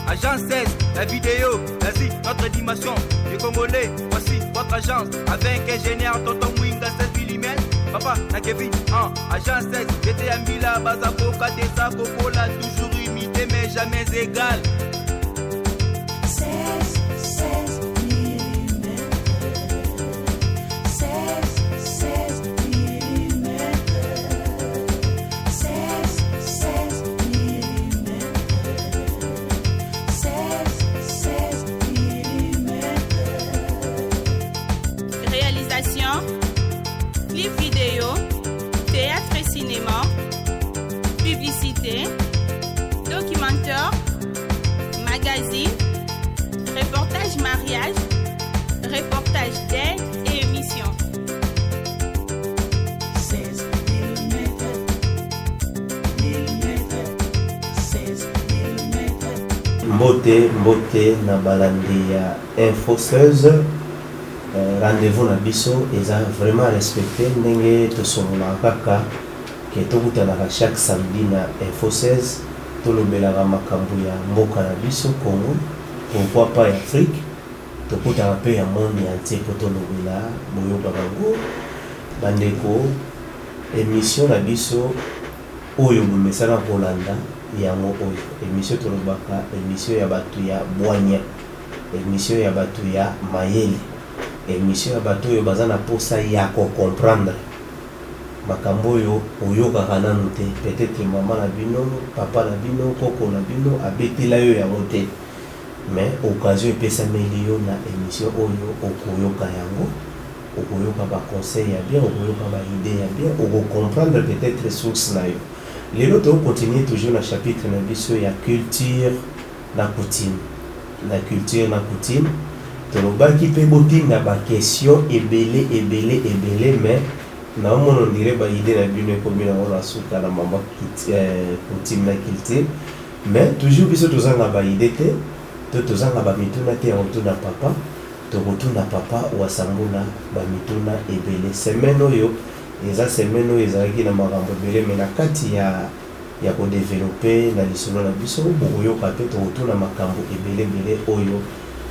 Agence 16, la vidéo, vas-y, notre dimension. Les Congolais, voici votre agence. Avec ingénieur Tonton Mwinga 7 mm. Papa, na Kevin, Agence 16, j'étais à Mila, Bazako, Kadesa, Kokola, toujours imité mais jamais égal. 16 mm. 16 mm. 16 mm. 16 mm. Réalisation, clip vidéo, théâtre et cinéma, publicité, documentaire, magazine, reportage mariage, reportage d'aide et émission. 16 mm. 16 mm. Mbote na balandi ya Info16. Rendez-vous na biso eza vraiment respecté ndenge tosolola kaka ke tokutanaka chaque samedi na Info16 tolobelaka makambo ya mboka na biso Congo, pourquoi pas Afrique, tokutaka mpe ya monde entier po tolobela boyokaka ngo bandeko. Émission na biso oyo bomesana kolanda yango oyo émission tolobaka émission ya bato ya bwanya, émission ya bato ya mayele, émission ya bato oyo baza na posa ya comprendre makambo oyo oyokaka nanu te. Peut-être mama na bino, papa na bino, koko na bino abetela yo yango te, mais occasion epesameli yo na émission oyo okoyoka yango, okoyoka ba conseil ya bien, okoyoka ba idée ya bien, okocomprendre peut-être source na yo. Lelo to continuer toujours na chapitre na biso ya culture na coutume. La culture na coutume tolobaki mpe botinda ba question ebele mais na on dirait ba idée na bino ekomi na ona suka na mama coutume na culture, mais toujours biso tozanga ba idée te tozanga ba mituna te na papa to retourna papa wasambula ba mituna ebele. Semaine oyo eza semaine oyo ezalaki na makambo ebele mais na kati ya ko développer na lisolo na biso boyoka pe to retourna makambo ebele oyo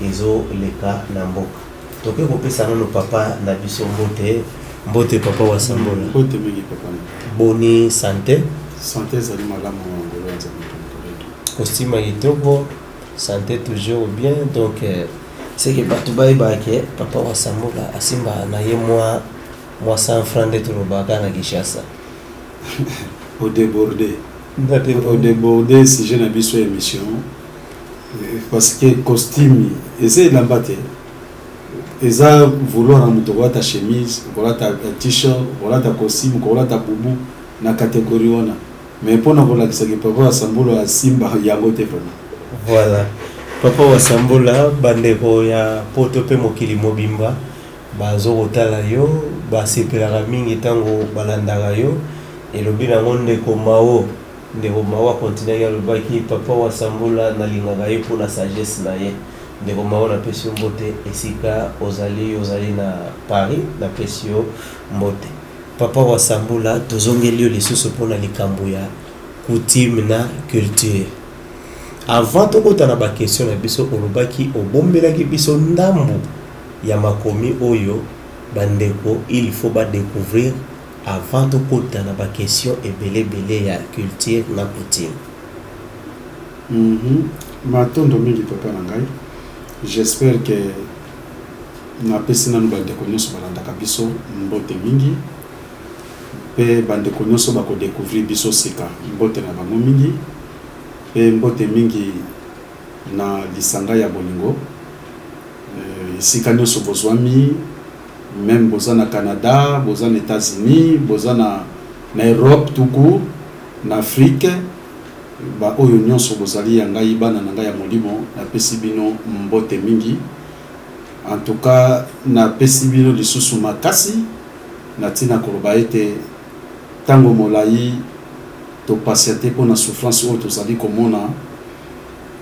ezo leka na mboka. Toke kopesa nano papa na biso mbote papa wasambula. Mbote mingi papa. Boni santé zali malamu ngolo ya zamito. Costume kitoko, santé toujours bien. Donc c'est que batu baibake papa wasambula asimba na ye moi 100 francs de tulobaka na Kinshasa. Au débordé si je n'ai pas sur émission parce que costume essaye de l'embatter. Eza vouloir amutoka ta chemise, voilà ta t-shirt, voilà ta costume, voilà ta boubou na catégorie wana. Mais pour nous voir que c'est papa wasambula asimba yango te vraiment. Voilà. Papa wasambula bandeko ya poto pe mokili mobimba bazo kotala yo basepelaka mingi tango balandaka yo elobi nango ndeko mao continue ya lobaki papa wasambula nalingaka ye mpona sagesse na ye. Ndeko mao na pesi mbote esika ozali na Paris na pesi mbote. Papa wasambula tozongeli yo lisusu mpona likambo ya coutume na culture. Avant tokota na ba question na biso olobaki obombelaki biso ndambu ya makomi oyo bandeko il faut ba découvrir avant tokota na ba question ebele ya culture na coutume. Matondo mingi papa na ngai. J'espère que na pesi na bandeko nyonso balandaka biso mbote mingi pe bandeko nyonso bako découvrir biso sika mbote na bango mingi. Et mbote mingi na lisanga ya bolingo sika nyonso bozwami, même boza na Canada, boza na États-Unis, boza na Europe tout court, na Afrique, ba oyo nyonso bozali ya ngai bana na ngai ya molimo na pesi bino mbote mingi. En tout cas na pesi bino lisusu makasi na tina koloba ete tango molai to patienter pour na souffrance oyo tozali komona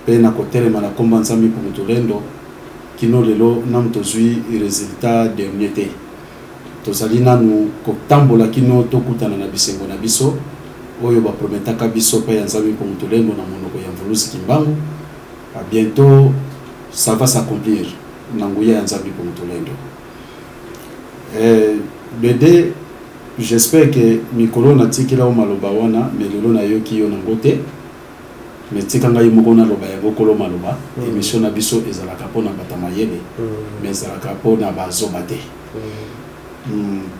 pe na kotelema na komba nzambe pour mutolendo kino lelo nam tozwi résultat dernier te tozali nanu kotambola kino tokutana na bisengo na biso oyo ba prometaka biso pe ya nzambe pour mutolendo na monoko ya mvuluzi kimbangu bientôt ça va s'accomplir nanguya nzambi pour mutolendo bede j'espère que mikolo na tikila o maloba wana melelo na yoki yo nangote mais tikanga yimoko na loba ya bokolo maloba émission na biso ezalaka pona batamayele mais ezalaka pona bazobate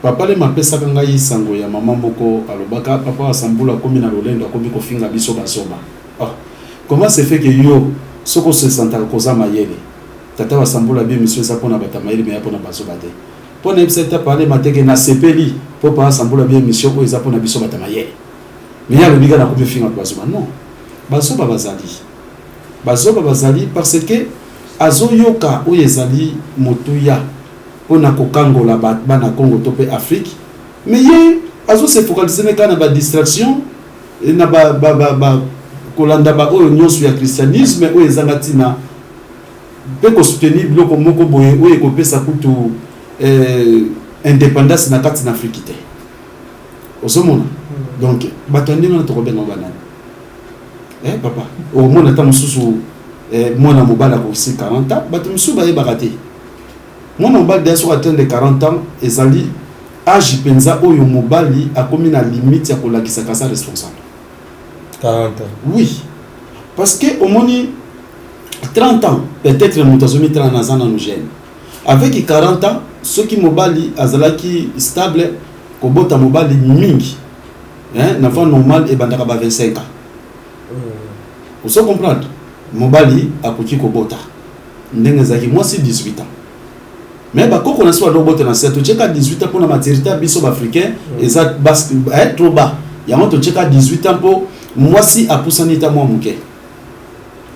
papa le mapesa kanga yisango ya mama moko alobaka papa asambula komi na lolendo akomi kofinga biso bazoba comment c'est fait que yo soko se senta koza mayele tata wasambula bi monsieur za pona batamayele mais pona bazobate pona ebseta parler mateke na sepeli papa asambula bi mission ko eza pona biso batamayele mais ya lobiga na komi finga bazoba non bazoba bazali parce que azoyoka o ezali motuya pona kokangola bana Congo to pe Afrique mais ye azo se focaliser na ba distraction na ba kolanda ba oyo nyonso ya christianisme o ezangatina pe ko soutenir biloko moko boye o ekopesa kutu indépendance na kati na Afrique te osomona donc batandi na to kobenga bana papa au moins attends mususu mwana mobala ko 40 ans bato mususu ba yebakate mwana mobali de so atteindre 40 ans ezali âge penza oyo mobali akomi na limite ya kolakisa kasa responsable 40 ans oui parce que au moins 30 ans peut-être mutazomi 30 ans na nous gêne avec 40 ans ceux qui mobali azalaki stable ko bota mobali mingi na fa normal e bandaka ba 25 ans. Vous savez comprendre mobali akoki ko bota ndenge zaki moi c'est 18 ans mais ba koko na so do bota na 7 cheka 18 ans pour na maturité biso africain et ça basque trop bas ya moto cheka 18 ans pour moi si apusani ta moi muke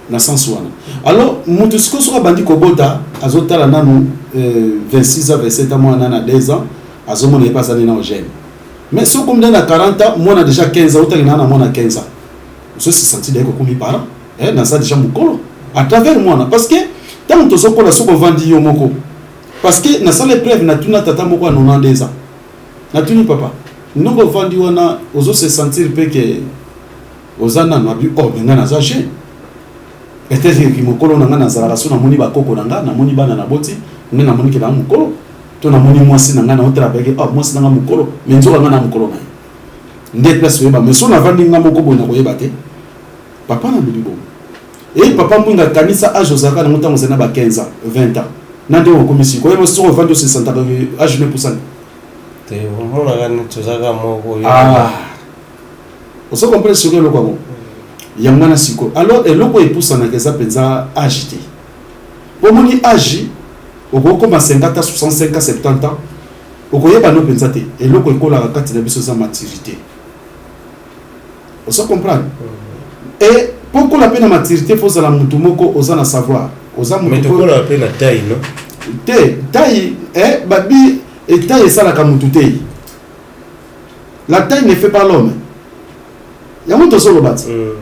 na sens wana alors mutu siko so bandi ko bota azotala nanu 26 ans 27 ans moi na 10 ans azomona pas ça na jeune mais si on na 40 ans moi na déjà 15 ans autant na moi na 15 ans se sentir d'être comme mes parents dans ça déjà mukolo à travers moi parce que tant que so kola so ko vandi yo moko parce que na ça les preuves na tuna tata moko à 92 ans na tuni papa non ko vandi wana ozo se sentir pe que ozana na bi oh benga na za jeune peut-être que mukolo na ngana za raso na moni ba koko na ngana moni bana na boti ngana moni ke na mukolo to na moni mwasi na ngana otra pe que oh mwasi na mukolo mais nzo ngana mukolo na ndé place weba mais so na vandi ngamo ko bona ko yebate papa na bibo et papa mbunga kanisa âge ozaka na mutango zena ba 15 ans 20 ans nande o komisi ko yemo so vando 60 ans âge ne poussant te mona gani tozaka moko yo oso comprendre ce que le quoi yamana siko alors et loko epoussa na keza penza âge te pour moni âge oko koma 50 ans 65 ans 70 ans oko yeba no penza te et loko ekola kati na biso za maturité oso comprendre et pourquoi la peine à maturité faut ça la mutumoko osana savoir osana mais pourquoi la peine à taille non taille babi et taille ça la kamutute la taille ne fait pas l'homme ya muto solo bat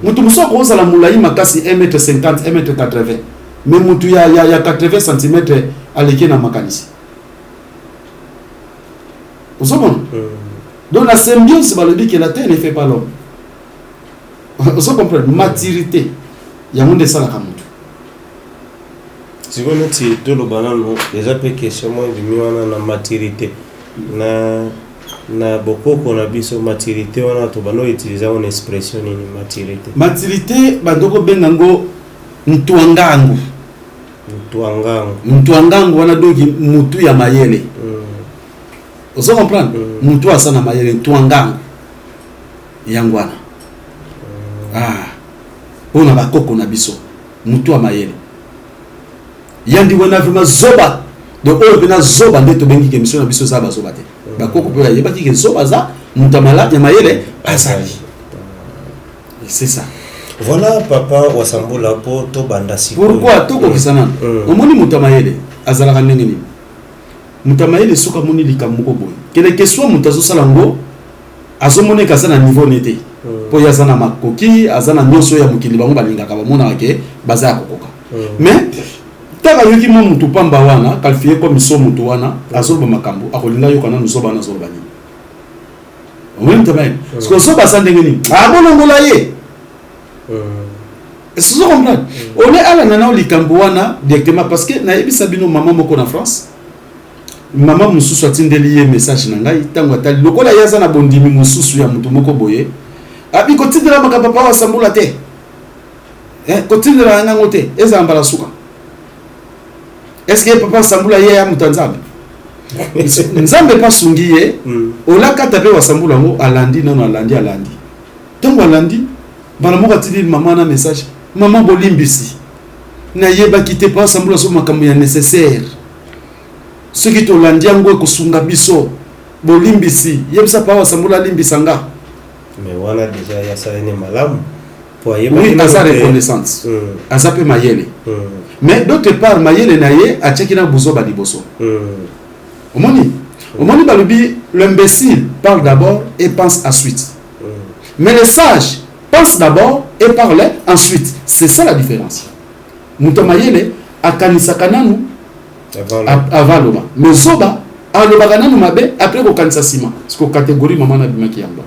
mutu musoko osala mulai makasi 1m50 1m80 mais mutu ya 80 cm aleke na makanisi osomon donc la symbiose balobi que la taille ne fait pas l'homme. Vous comprenez maturité il y a monde ça la kamutu si vous mettez tout le banano déjà peu question moi du miwana na maturité na beaucoup qu'on a biso maturité on a to bano utiliser une expression ni maturité bandoko bengango mtuangangu wana dogi mutu ya mayele vous comprenez mutu asana mayele mtuangangu yangwana on a bakoko na biso mutu wa mayele yandi wana vraiment zoba de oyo pena zoba ndeto bengi ke mission na biso za bazoba te bakoko pe yeba ki ke zoba za mutu malade ya mayele azali c'est ça voilà papa wasambula po to banda siko pourquoi to ko kisana omoni mutu mayele azala ka ndenge ni mutu mayele soka moni likamoko boy kele question mutu azosala ngo azomone kazana niveau nete po yazana makoki azana nyoso ya mukili bango balingaka bamona ke baza kokoka mais taka yoki mo mutu pamba wana qualifié comme so mutu wana azoba makambo akolinga yokana nuzoba na zoba ni on même tabaye parce que so basa ndenge ni abona ngola ye est-ce que vous comprenez? On est à la nana likambo wana directement parce que na yebi sabino maman moko na France maman mususu atindeli ye message na ngai tango atali lokola yaza na bondimi mususu ya mutu moko boye abi kotindela maka papa wa sambula te kotindela ngango te eza mbala suka est-ce que papa sambula ye ya mutanzambe nzambe pa sungi ye olaka tape wa sambula ngo alandi nano alandi tango alandi bana moko atindeli maman na message maman bolimbisi na yeba kite pa sambula so makambo ya nécessaire ce qui tolandi yango ekosunga biso bolimbisi yebisa pa wasambula limbisanga mais wana déjà ya salene malamu pour oui asa reconnaissance asa pe mayele mais d'autre part mayele na ye acheki na buzo ba liboso omoni balobi l'imbécile parle d'abord et pense ensuite mais le sage pense d'abord et parle ensuite. C'est ça la différence. Muto mayele akanisaka nanu avant loba. Mais zoba aloba kananu mabe après ko kanisa sima. Parce que catégorie maman na bimaki yamba.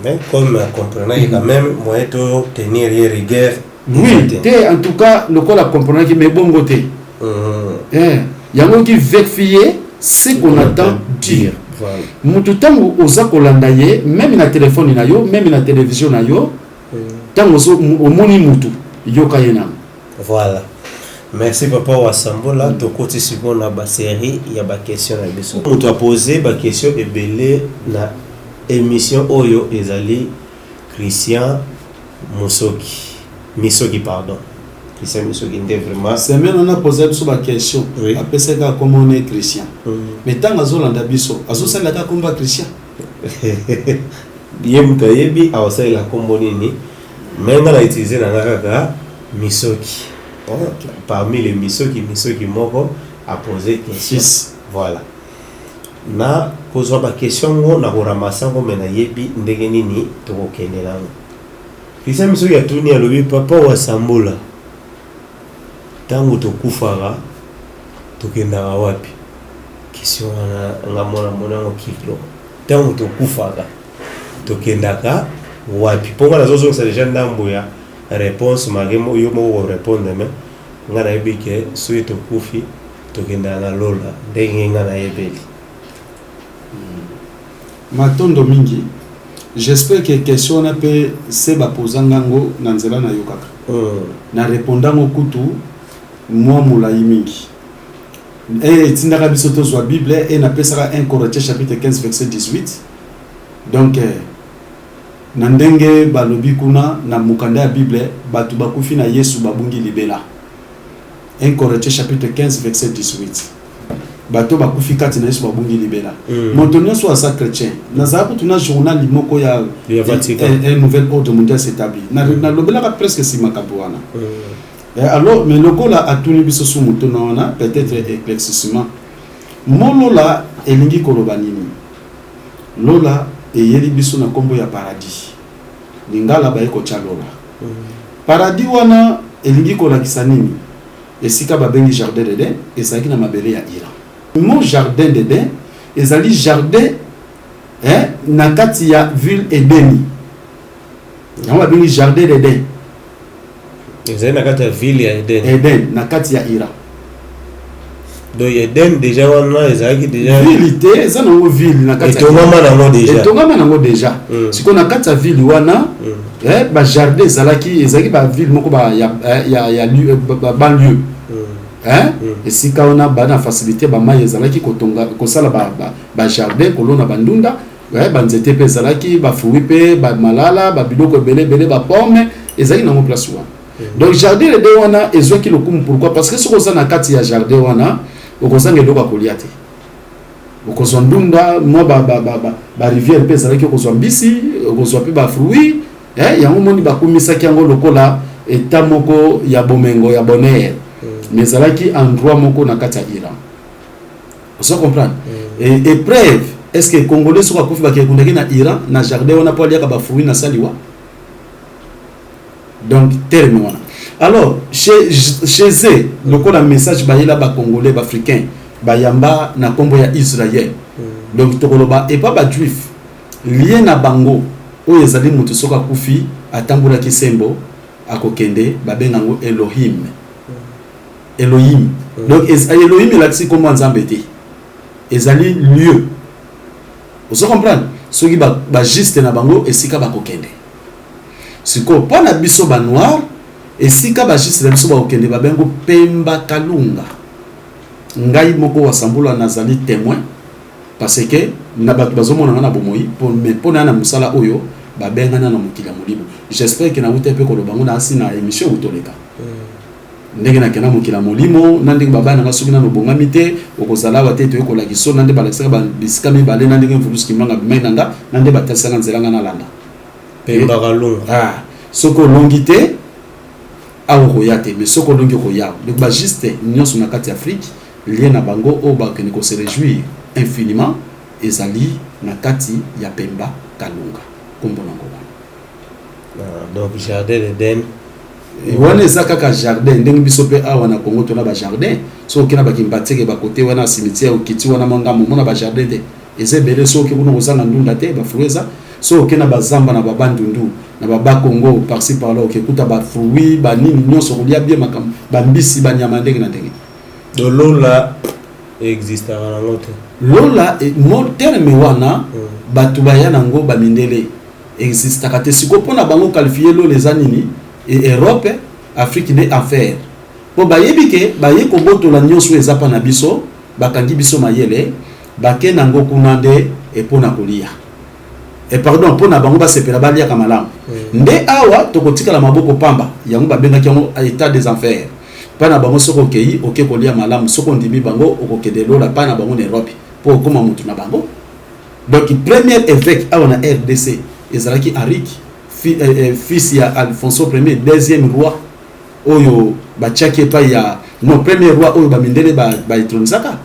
Mais comme comprenez quand même moyen de tenir rigueur. Oui, en tout cas le col a comprenez qui mais bongo te. Yango qui vérifier ce qu'on attend dire. Voilà. Mutu tango oza kolanda ye même na téléphone na yo même na télévision na yo tango so omoni mutu yoka yena. Voilà. Merci papa Wasambola to côté second na ba série il y a ba question na biso. On t'a posé ba question et belé na émission Oyo ezali Christian Misoki pardon. Christian Misoki ndé vraiment. C'est même on a posé sur la question. Oui. Après c'est comment on est chrétien. Mais tant azolanda biso, azosala ka komba chrétien. Yemuta yebi awasala la kombo nini. Mais on a utilisé na kaka Misoki. Okay. Parmi les Misoki moko a posé question. Voilà. Na kozwa ba question ngo na koramasa ngo mena yebi ndenge nini to kokende nango. Christian Misoki atuni alobi papa Wasambola. Tango tokufaka tokendaka wapi? Question wana ngamona monango kilo. Tango tokufaka tokendaka wapi? Ponga nazozo sa déjà ndambo ya réponse magemo yo mo répondre mais ngana yebike soyi tokufi tokendaka na lola ndenge ngana yebeli. Matondo mingi. J'espère que question na pe se ba posanga ngo na nzela na yokaka. Na répondango kutu moi moulaï mingi. Et tindaka biso to zo Bible et na pesaka 1 Corinthiens chapitre 15 verset 18. Donc na ndenge balobi kuna na mukanda ya Bible batu bakufi na Yesu babungi libela. 1 Corinthiens chapitre 15 verset 18. Bato bakufi kati na Yesu babungi libela. Montonio soit sa chrétien. Na zapo tuna journal limoko ya Vatican. Un nouvel ordre mondial s'établit. Na lobela presque si makabuana. Alors, mais le go là a tourné biso sous moutonona, peut-être éclaircissement. Molo là, elingi kolobanini. Lola, et yeli biso na kombo ya paradis. Lingala ba eko cha lola. Paradis wana, elingi kolakisa nini. Esika babengi jardin d'Éden, ezaki na mabele ya Ira. Mon jardin d'Éden, ezali jardin, na kati ya ville Edeni. On va bengi jardin d'Éden. Ils na kati ya ville ya Eden. Eden na kati ya Ira. Donc Eden déjà wana ezaki déjà ville te za na ville na kati ya etongama nango déjà. Etongama nango déjà. Siko na kati ya ville wana ba jardin ezaki ba ville moko ba ya banlieue. Esika wana ba na facilité ba mai ezalaki kotonga kosala ba jardin kolona bandunda. Ba nzete pe ezalaki ba fruits pe ba malala ba biloko belé ba pomme ezaki nango place wana. Donc jardin de wana ezwaki lokumu pourquoi parce que ce qu'on na kati ya jardin wana okozanga eloko koliate okozwa ndunda mo ba rivière pe zalaki okozwa mbisi okozwa pe ba fruits yango moni bakumisaki yango lokola eta moko ya bomengo ya bonheur mais zalaki endroit moko na kati ya Iran. Vous comprenez? Et épreuve est-ce que congolais soka kofi bakekundaki na Iran na jardin wana po aliaka ba fruits na saliwa. Donc terme wana. Alors chez eux le col message ba yela ba congolais ba africain ba yamba na kombo ya Israël. Donc tokoloba et pas ba juif lié na bango oyo ezali mutu soka kufi atambula kisembo akokende babenga ngo Elohim. Elohim. Donc Elohim elakisi kombo nzambe te. Ezali lieu. Vous comprenez? Soki ba juste na bango esika bakokende. Siko pona biso ba noir esika ba juste na biso bakokende babengo Pemba Kalunga. Ngai moko wasambula nazali témoin parce que na batu bazomona na bomoi pona na musala oyo babenga na mokila molibo. J'espère que na utepe ko lobango na asina émission utoleka. Ndenge na kena mokila molimo nandenge baba na soki na lobongami te okozala wa te to ekola kiso nande balakisaka ba bisika mibale nandenge mvuluski manga bimenanga nande batasanga nzelanga na landa Pemba Kalunga soko longité awo koyate mais soko longi koya donc ba juste nyonso na kati Afrique lien na bango o ba keniko se réjouir infiniment ezali na kati ya Pemba Kalunga kombona ngoma donc jardin d'Eden wana eza kaka jardin ndenge biso pe awa na Congo tona ba jardin so okina ba kimbateke ba côté wana cimetière okiti wana mangamo mona ba jardin te eze bele so okina kozanga ndunda te ba frueza so okina ba zamba na ba bandundu na ba Congo par-ci par là okikuta ba fruits ba nini nyonso kolia bien makam ba mbisi ba nyama ndenge na ndenge de lola existe na ngote lola mo terme wana batu baya nango ba mindele existe kate siko pona bango qualifier lola ezanini et Europe, Afrique des affaires. Pour bayebi ke baye ko botola nyonso eza pa na biso, bakangi biso mayele, bake nango kunande et pona kolia. Et pardon, pona bango ba sepela balia kamalamu. Nde awa tokotika la maboko pamba, yango babenga kiango état des affaires. Pana bango soko kei, oke kolia malamu, soko ndimi bango okokede lola pana bango na Europe. Pour koma mutu na bango. Donc premier évêque awa na RDC, ezalaki Arik fils ya Alfonso Ier, deuxième roi oyo bachaki pa ya non premier roi oyo ba mindele ba etronisaka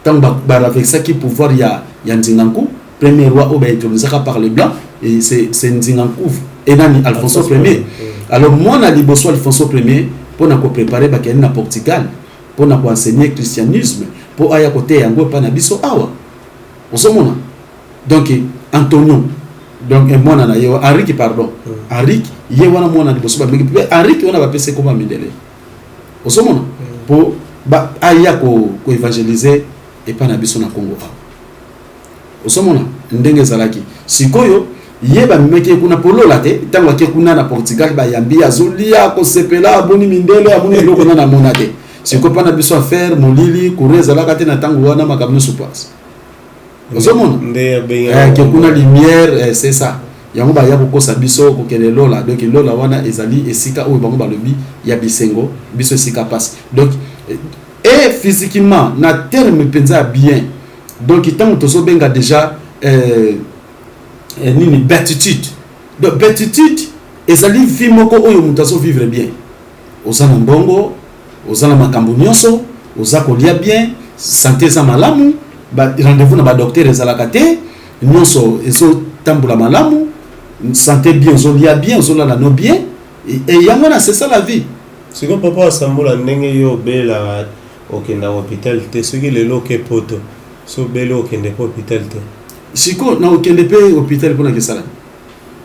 tant ba ravexaki pouvoir ya Nzingankou, premier roi oyo ba etronisaka par les blancs et c'est Nzingankou et nani Alfonso Ier. Alors moi na liboso Alfonso Ier pour na ko préparer ba kena na Portugal pour na ko enseigner christianisme pour aya côté yango pa na biso awa osomona donc Antonio donc moi na yo Arik pardon Arik ye wana mwana liboso ba meki Arik wana ba pese ko ba mindele osomona pour ba aya ko évangéliser et pas na biso na Congo osomona ndenge zalaki sikoyo ye ba meki kuna polola te tango ke kuna na Portugal ba yambi azolia ko sepela boni mindele aboni loko na mona te siko pa na biso affaire molili kureza la kate na tango wana makamno supas osomona ke kuna lumière c'est ça yango ba ya ko sabiso ko kele lola donc lola wana ezali esika o bango balobi ya bisengo biso esika passe donc et physiquement na terme penza bien donc tant to so benga déjà nini béatitude donc béatitude ezali vie moko oyo mutaso vivre bien ozana mbongo ozana makambo nyonso ozako lia bien santé za malamu ba rendez-vous na ba docteur ezalaka te nyonso ezo tambola malamu santé bien ozolia bien ozolala no bien et yangona c'est ça la vie c'est comme papa asambola ndenge yo bela okenda hôpital te soki lelo ke poto so bela okende po hôpital te siko na okende pe hôpital pona kesala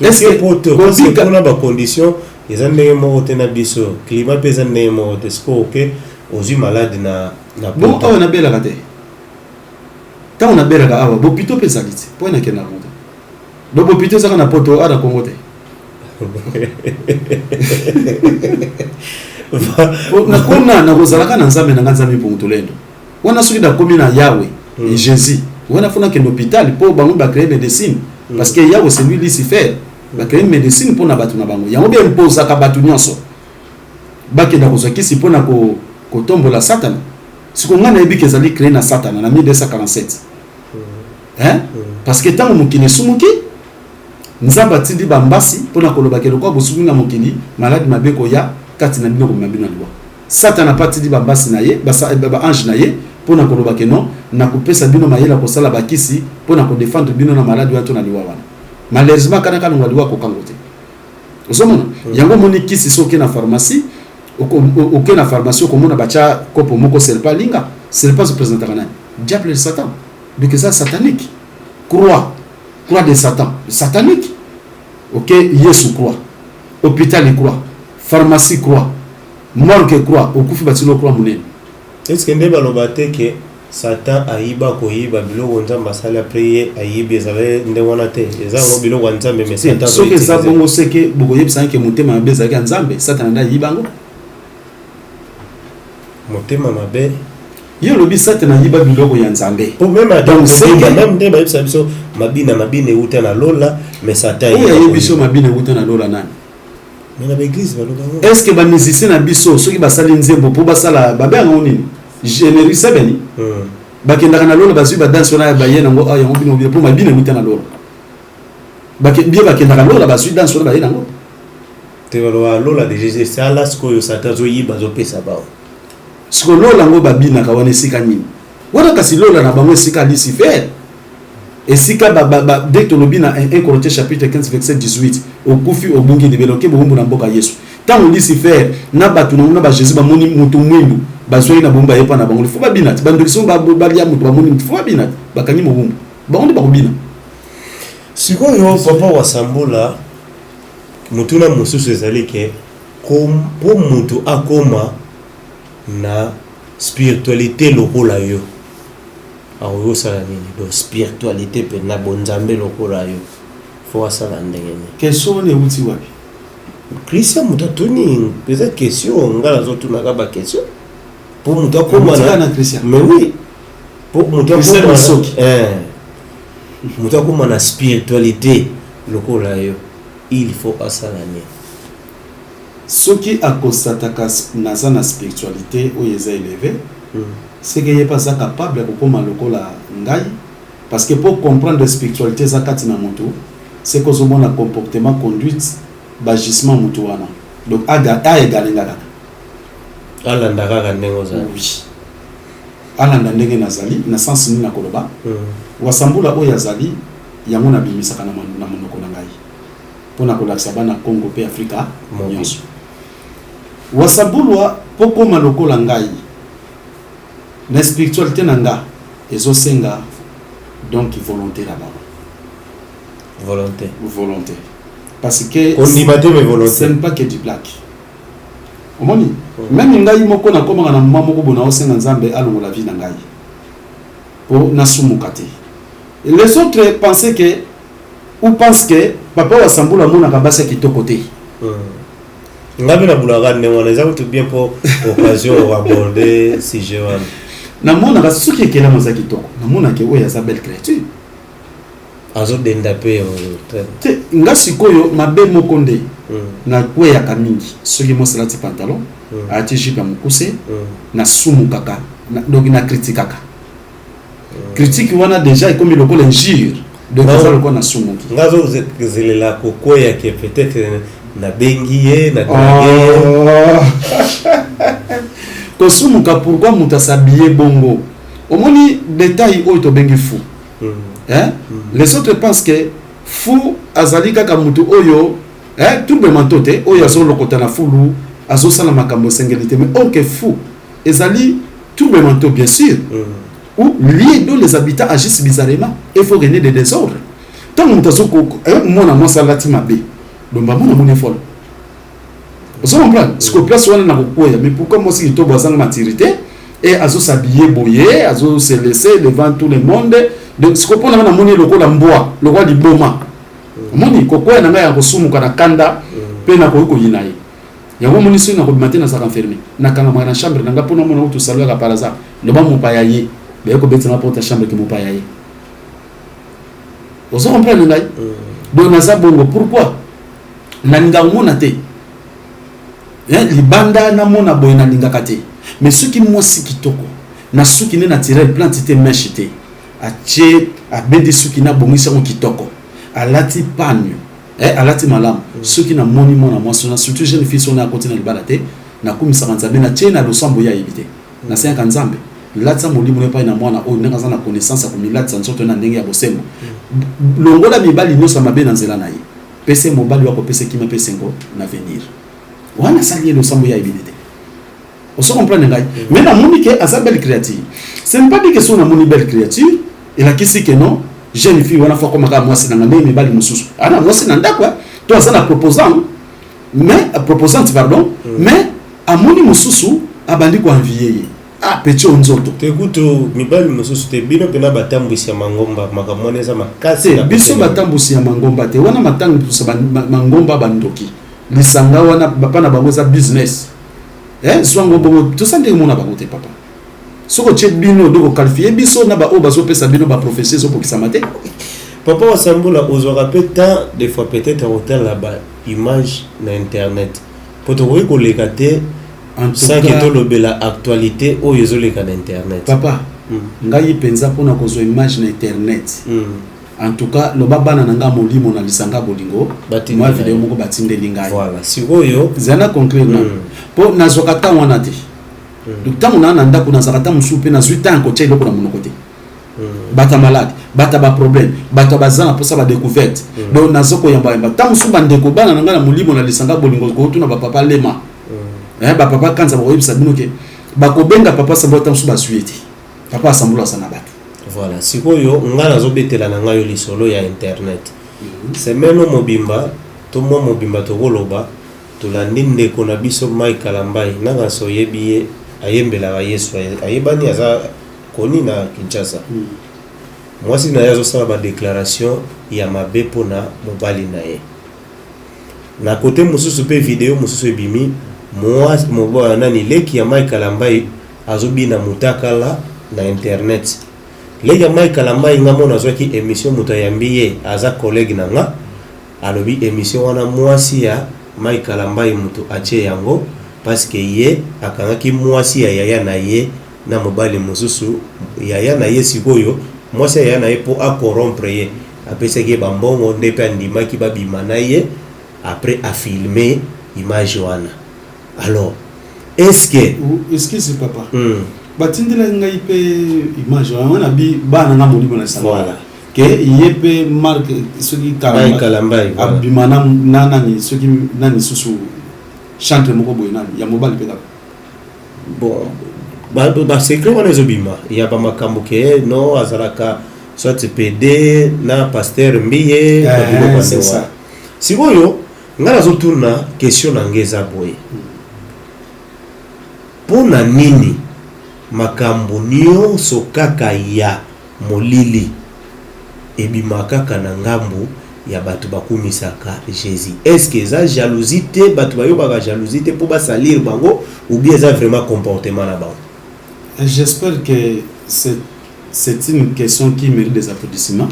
est-ce que poto parce que pona ba condition eza ndenge moko te na biso climat pesa ndenge moko te siko ok ozu malade na bon awa na bela kate tant on a bela awa bo pito pesa liti pona kena moto do bo pito saka na poto ara Congo te na kona na kozalaka na nzambe na nzambe pour mutolendo wana soki da komi na Yahweh et Jésus wana fona ke l'hôpital pour bango ba créer médecine parce que Yahweh c'est lui Lucifer ba créer médecine pour na batu na bango yango bien imposa ka batu nyonso ba ke da kozaki si pona ko tombola Satan siko ngana ebi kezali créer na Satan na 1247 hein parce que tant mukini sumuki nzamba tindi bambasi pona koloba ke lokwa bosuku na mukini malade mabeko ya kati na bino ko mabino lwa Satan na patindi bambasi na ye ba ange na ye pona koloba ke non na kopesa bino mayela ko sala bakisi pona ko défendre bino na malade wato na liwa wana malheureusement kana kana ngwa ko kangote osomona yango moni kisi soki na pharmacie aucun na pharmacie ko mona bacha kopo moko serpa linga serpa se présente kana diable de Satan donc ça satanique croix de Satan satanique ok yesu croix hôpital croix pharmacie croix morgue croix okufi batilo croix munene est-ce que nde baloba te ke Satan ayiba koyiba biloko nzambe asali après ye ayibi ezala nde wana te eza ngo biloko nzambe mais Satan soki eza bongo seke bokoyebisanga ke motema mabe ezalaki ya nzambe Satan nde ayiba yango motema mabe yo lobi Satan ayiba biloko ya nzambe donc même nde bayebisa biso mabina euta na lola mais Satan oyo ayebi biso mabina euta na lola nani mais na l'église baloba ngo est-ce que bamusicien na biso soki basali nzembo mpo basala babenga ngo nini généri sebeni bakendaka na lola bazwi badanse wana baye nango yango bino mpo mabina euta na lola bie bakendaka lola bazwi danse wana baye nango te baloba lola de Jésus sala sikoyo Satan azoyiba azopesa bao siko lola ngo babinaka wana esika nini wana kasi lola na bango esika Lucifer esika dès que tolobi na 1 Corinthiens chapitre 15 verset 18 okufi obungi libelo ke bombu na mboka Yesu tango Lucifer na batu na ba Jésus bamoni mutu mwindu bazoi na bomba yepa na bango fo babina bandokison balia mutu bamoni fo babina bakanyi mobumbu bango bakobina sikoyo papa Wasambula mutuna mususu ezali ke po mutu akoma na spiritualité lokola yo awo sala nini do spiritualité pe na bonzambe lokola yo fo asala ndenge ni question ne uti wapi Christian mutatuni pesa question ngala zotuna ka ba question pour muta koma na Christian mais oui pour muta koma muta koma na spiritualité lokola yo il faut asala nini soki akostataka naza na spiritualité oyo eza élevé c'est que ye pas capable de kokoma lokola ngai parce que pour comprendre la spiritualité za kati na moto c'est que ozomona comportement conduite bagissement moto wana donc a égalinga kaka alanda kaka ndenge ozali oui alanda ndenge nazali na sens nini na koloba Wasambula oyo azali yango na bimisaka na monoko na ngai pona kolakisa bana Congo pe Afrika nyonso Wasambulwa pokoma lokola ngai na spiritualité nanga ezosenga donc volonté là-bas volonté parce que on dit maté mais volonté c'est pas que du black omoni même ngai moko na koma na mama moko bona osenga nzambe alongo la vie na ngai po nasumuka te les autres pensaient que ou pensent que papa Wasambula mona kabasa kitoko te ngabe na bulaka ndenge wana eza tout bien pour occasion aborder sujet wana na mona ka soki ekela moza kitoko na mona ke oyo aza belle créature azodenda pe te nga sikoyo mabe moko nde na kweyaka mingi soki mosalati pantalon ati jipe ya mokuse na sumu kaka donc na kritikaka critique wana déjà ekomi lokola injure donc aza lokola na sumu nga zozelela kokweya ke peut-être na bengi ye na drage kosumuka pourquoi mutu asabille bongo omoni détail oyo tobengi fou les autres pensent que fou azali kaka mutu oyo trouble mental te oyo azolokota na fulu azosala makambo esengeli te mais or que fou ezali trouble mental bien sûr ou lié dont les habitants agissent bizarrement il faut régner des désordres tant mutu azoko mona mosalati mabe lomba mona moni folle vous comprenez ce que place wana na kokoya mais pourquoi moi si to bazanga maturité et azo s'habiller boyer azo se laisser devant tout le monde donc ce que pona na moni lokola mboa lokola liboma moni kokoya na ngai ya kosumuka na kanda pe na koyiko yinayi yango moni sino ko matin na sa enfermé na kanga na chambre na ngapona mona utu saluka par hasard ne ba mopaya ye be ko betina porte chambre ki mopaya ye vous comprenez ngai donc na sa bongo pourquoi na ninga mona te libanda na mona boy na ninga kate mais ce qui moi si kitoko na suki ne naturel plante te mèche te atie abedi suki na bongisa ko kitoko alati panyo alati malam suki na moni mona moi surtout jeune fille son à côté na libala te na kumisa kanzabe na tie na losambo ya ibite na senga nzambe latsa molimo ne pa na mwana o ndanga za na connaissance ko milatsa nzoto na ndenge ya bosembo longola mibali nyosa mabe na nzela na ye pese mobali wako pese kima pese ngo na venir wana sali le sambo ya ibite on se comprend ngai mais na moni que asa belle créature c'est pas dit que son moni belle créature et la kisi que non jeune fille wana fa comme ka moi c'est na ndenge mibali mususu ana moi c'est na ndakwa toi ça na proposant mais proposante pardon mais amoni mususu abandi ko envier ah petit onzoto tekuto mibali mususu te bino pena batambwisi ya mangomba makamoneza makasi na biso batambusi ya mangomba te wana matambusi mangomba bandoki lisanga wana bapana bango za business zwango bongo tout ça ndenge mona bango te papa soko che bino doko qualifier biso na ba o bazo pesa bino ba professeur so pokisa mate papa wasambula ozwaka pe tant des fois peut-être hôtel là-bas image na internet poto ko koleka te sans que to lobela actualité o yezoleka na internet papa ngai penza pona kozwa image na internet en tout cas lo babana nanga molimo na lisanga bolingo moi vidéo moko batindeli ngai voilà sikoyo zana concrètement po nazoka ta wana te donc tant on a ndako na zakata musupe na 8 ans ko tshelo ko na monoko te bata malade bata ba problème bata bazana pour ça ba découverte donc nazoko yamba yamba tant musuba ndeko bana nanga na molimo na lisanga bolingo ko tuna ba papa lema ba papa kanza ba webisa binoke ba ko benga papa sabo tant musuba suite papa asambula sana batu voilà sikoyo ngana zobetela na ngayo lisolo ya internet semeno mobimba to mo mobimba to goloba to landinde ko na biso Mike Kalambai nanga so yebiye ayembela ba Yesu ayebani aza koni na Kinshasa mwasi na yazo sala ba déclaration ya mabe pona mobali na ye na kote mususu pe video mususu ebimi mwasi moboya nani leki ya Mike Kalambai azobina mutakala na internet leki ya Mike Kalambai ngamo nazwaki émission mutayambiye aza collègue nanga alobi émission wana mwasi ya Mike Kalambai mutu ache yango parce que ye akangaki mwasi ya yaya na ye na mobali mususu yaya na ye sikoyo mwasi ya yaya na ye po a corrompre ye apesaki bambongo ndepe andimaki babima na ye après a filmer image wana alors est-ce que c'est papa batindela ngai pe image wana bi bana na molimo na sana voilà que yepe marque soki Kalambai abimana nani soki nani susu chantre moko boy nani ya mobile peda bon ba secret wana ezobima ya ba makambo ke no azalaka soit PD na pasteur mbiye kwa c'est ça sikoyo ngala zotuna question na ngeza boy pona nini makambo nyonso kaka ya molili ebima kaka na ngambu ya batu bakumisaka Jésus est-ce que ça jalousie te batu bayo ba jalousie te pour ba salir bango ou bien ça vraiment comportement là bas j'espère que c'est une question qui mérite des applaudissements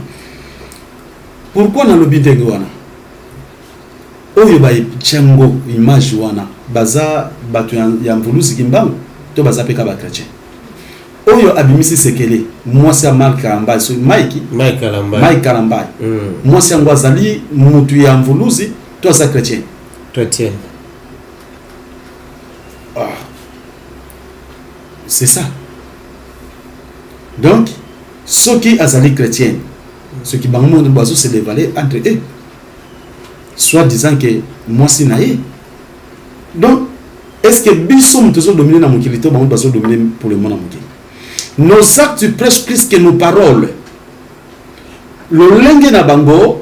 pourquoi na lobi ndenge wana oyo ba tchango image wana baza batu ya mvuluzi kimbango to baza peka ba chrétien oyo abimisi sekele mwasi ya Mike Kalambai so Mike Kalambai mwasi yango azali mutu ya mvuluzi to sa chrétien c'est ça donc ceux qui azali chrétien ceux qui bango monde bazo se dévaler entre eux soit disant que mwasi na ye donc est-ce que biso mutozo dominer na mokilito bango bazo dominer pour le monde na mokili nos actes prêchent plus que nos paroles. Lolenge na bango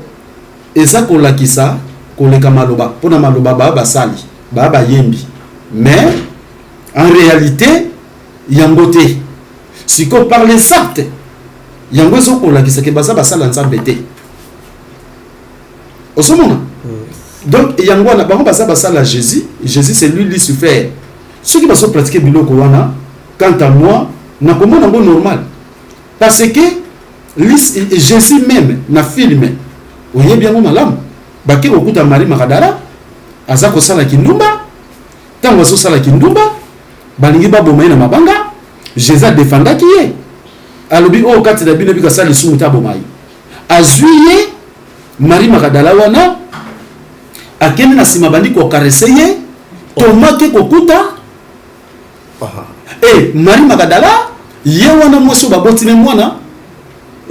eza kolakisa koleka maloba pona maloba ba sali ba yembi mais en réalité yangote si qu'on parle exact yango zo kolakisa ke baza basala nzambe te osomona donc yango na bango baza basala Jésus c'est lui Lucifer ceux qui vont pratiquer biloko wana quant à moi na komona ngo normal parce que Jésus même na filme oye bien malamu baki okuta Marie Magdala aza ko sala kindumba tango so sala kindumba balingi baboma na mabanga Jésus défendaki ye alobi o kati da bino bika sala sumu tabomai azuye Marie Magdala wana akeni na sima bandi ko caresser ye tomate kokuta Marie Magdala ye wana mwasi babotine mwana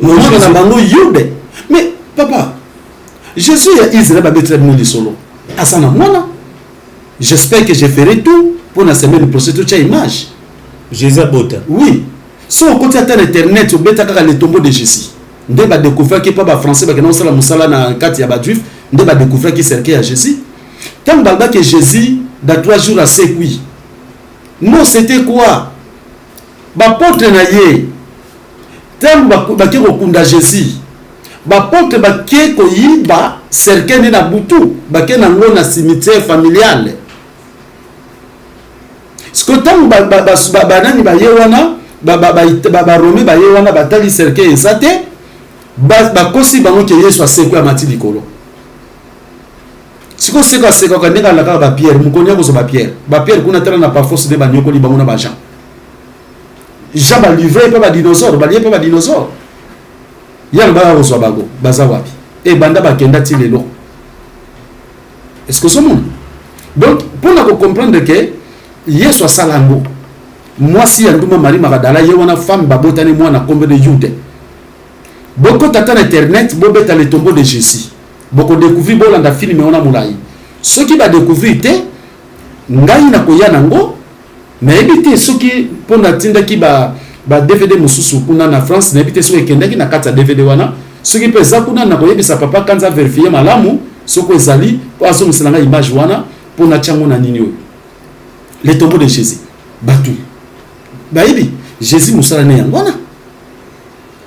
na bango yude mais papa Jésus ya Israël babetra bino solo asana mwana j'espère que je ferai tout pour na semaine prochaine toute image Jésus bota oui so côté à internet au beta kaka le tombeau de Jésus nde ba découvert que pas ba français ba kana sala musala na kati ya ba juif nde ba découvrir que cercueil à Jésus. Tant que Jésus dans 3 jours à sécuit. Non, c'était quoi? Bapôtre na ye. Tant ba ke kokunda Jésus. Bapôtre ba ke koyiba cercueil na butu, ba ke na ngona cimetière familial. Ce que tant banani ba ye wana ba Rome ba ye wana batali cercueil ezate ba kosi bango ke Yesu asekwa mati likolo. Siko seko ka ndeka la ka ba Pierre mukonya ko so ba Pierre kuna tala na pa force de ba nyoko li bango na ba Jean. Jean ba livrer pa ba dinosaure ba lié pa ba dinosaure. Yalla ba ko so bago baza wapi. Et banda ba kenda ti lelo. Est-ce que ça monde? Donc pour nous comprendre que Yesu asalango. Moi si anduma Marie Magdala ye wana femme babotani moi na combien de Jude. Beaucoup tata internet bo beta le tombeau de Jésus. Beaucoup découvrir bolanda film on a moulai. Ceux qui va découvrir te ngai na koya nango mais ebité ceux qui pour na tinda ki ba DVD mususu kuna na France na ebité ceux qui kendaki na kata DVD wana ceux qui pesa kuna na koyebisa papa kanza vérifier malamu soko ezali po aso musalanga image wana pour na chango na nini oyo. Le tombeau de Jésus batu baïbi Jésus musala ne yangwana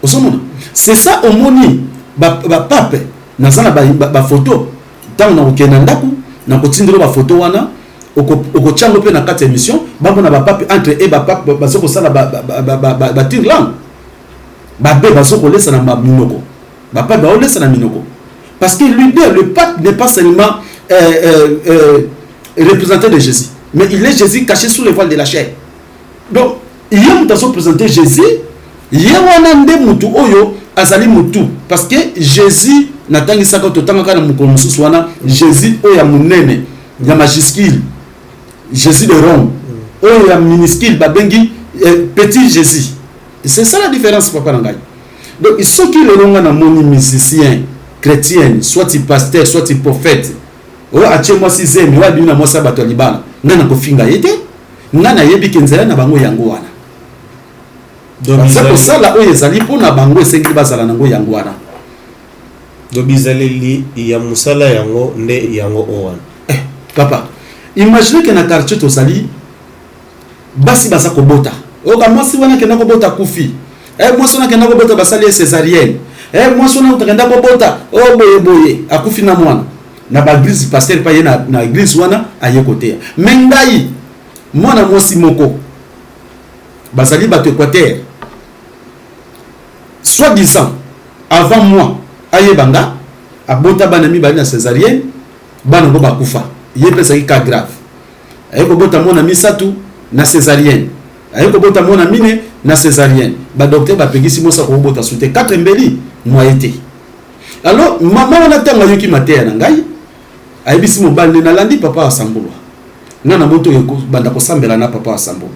osomona c'est ça omoni ba pape na sana ba photo tant na okena ndaku na kotindiro ba photo wana oko chango pe na 4 émissions bango na ba pape entre et ba pape bazoko sala ba tirlang ba be bazoko lesa na minoko ba pape ba lesa na minoko parce que lui le pape n'est pas seulement représentant de Jésus mais il est Jésus caché sous le voile de la chair. Donc il y a mutation présenter Jésus yewana nde mutu oyo azali mutu parce que Jésus natangi saka totanga na mukolo mususu wana Jésus oyo ya munene ya majuscule Jésus de Rome oyo ya minuscule babengi petit Jésus. C'est ça la différence papa nangai. Donc ceux qui le longa na moni musicien chrétien soit il pasteur soit il prophète o ache moi si zemi wa bina mo sabato libala ngana ko finga yete ngana yebi kenzela na bango yango wana. Donc ça là oyo ezali pona bango esengi bazala nango yango wana. Donc bizaleli ya musala yango nde yango owana. Papa imagine que na quartier to sali basi basa ko bota o ka mwasi wana kena ko bota kufi mwasi wana kena ko bota basali césarienne mwasi wana utakenda ko bota o boye akufi na mwana na ba église pasteur pa ye na église wana aye kotea mengai mwana mwasi moko basali bato Équateur soi-disant avant moi aye banga abota bana mi bana césarienne bana ngo bakufa ye pesa ki cas grave aye ko bota mwana misatu na césarienne aye ko bota mwana mine na césarienne ba docteur ba pegisi mosa ko bota souté 4 mbeli moyete. Alors maman wana tanga yoki matea na ngai aye bisi mo bande na landi papa asambulwa ngana moto yeko banda ko sambela na papa asambulwa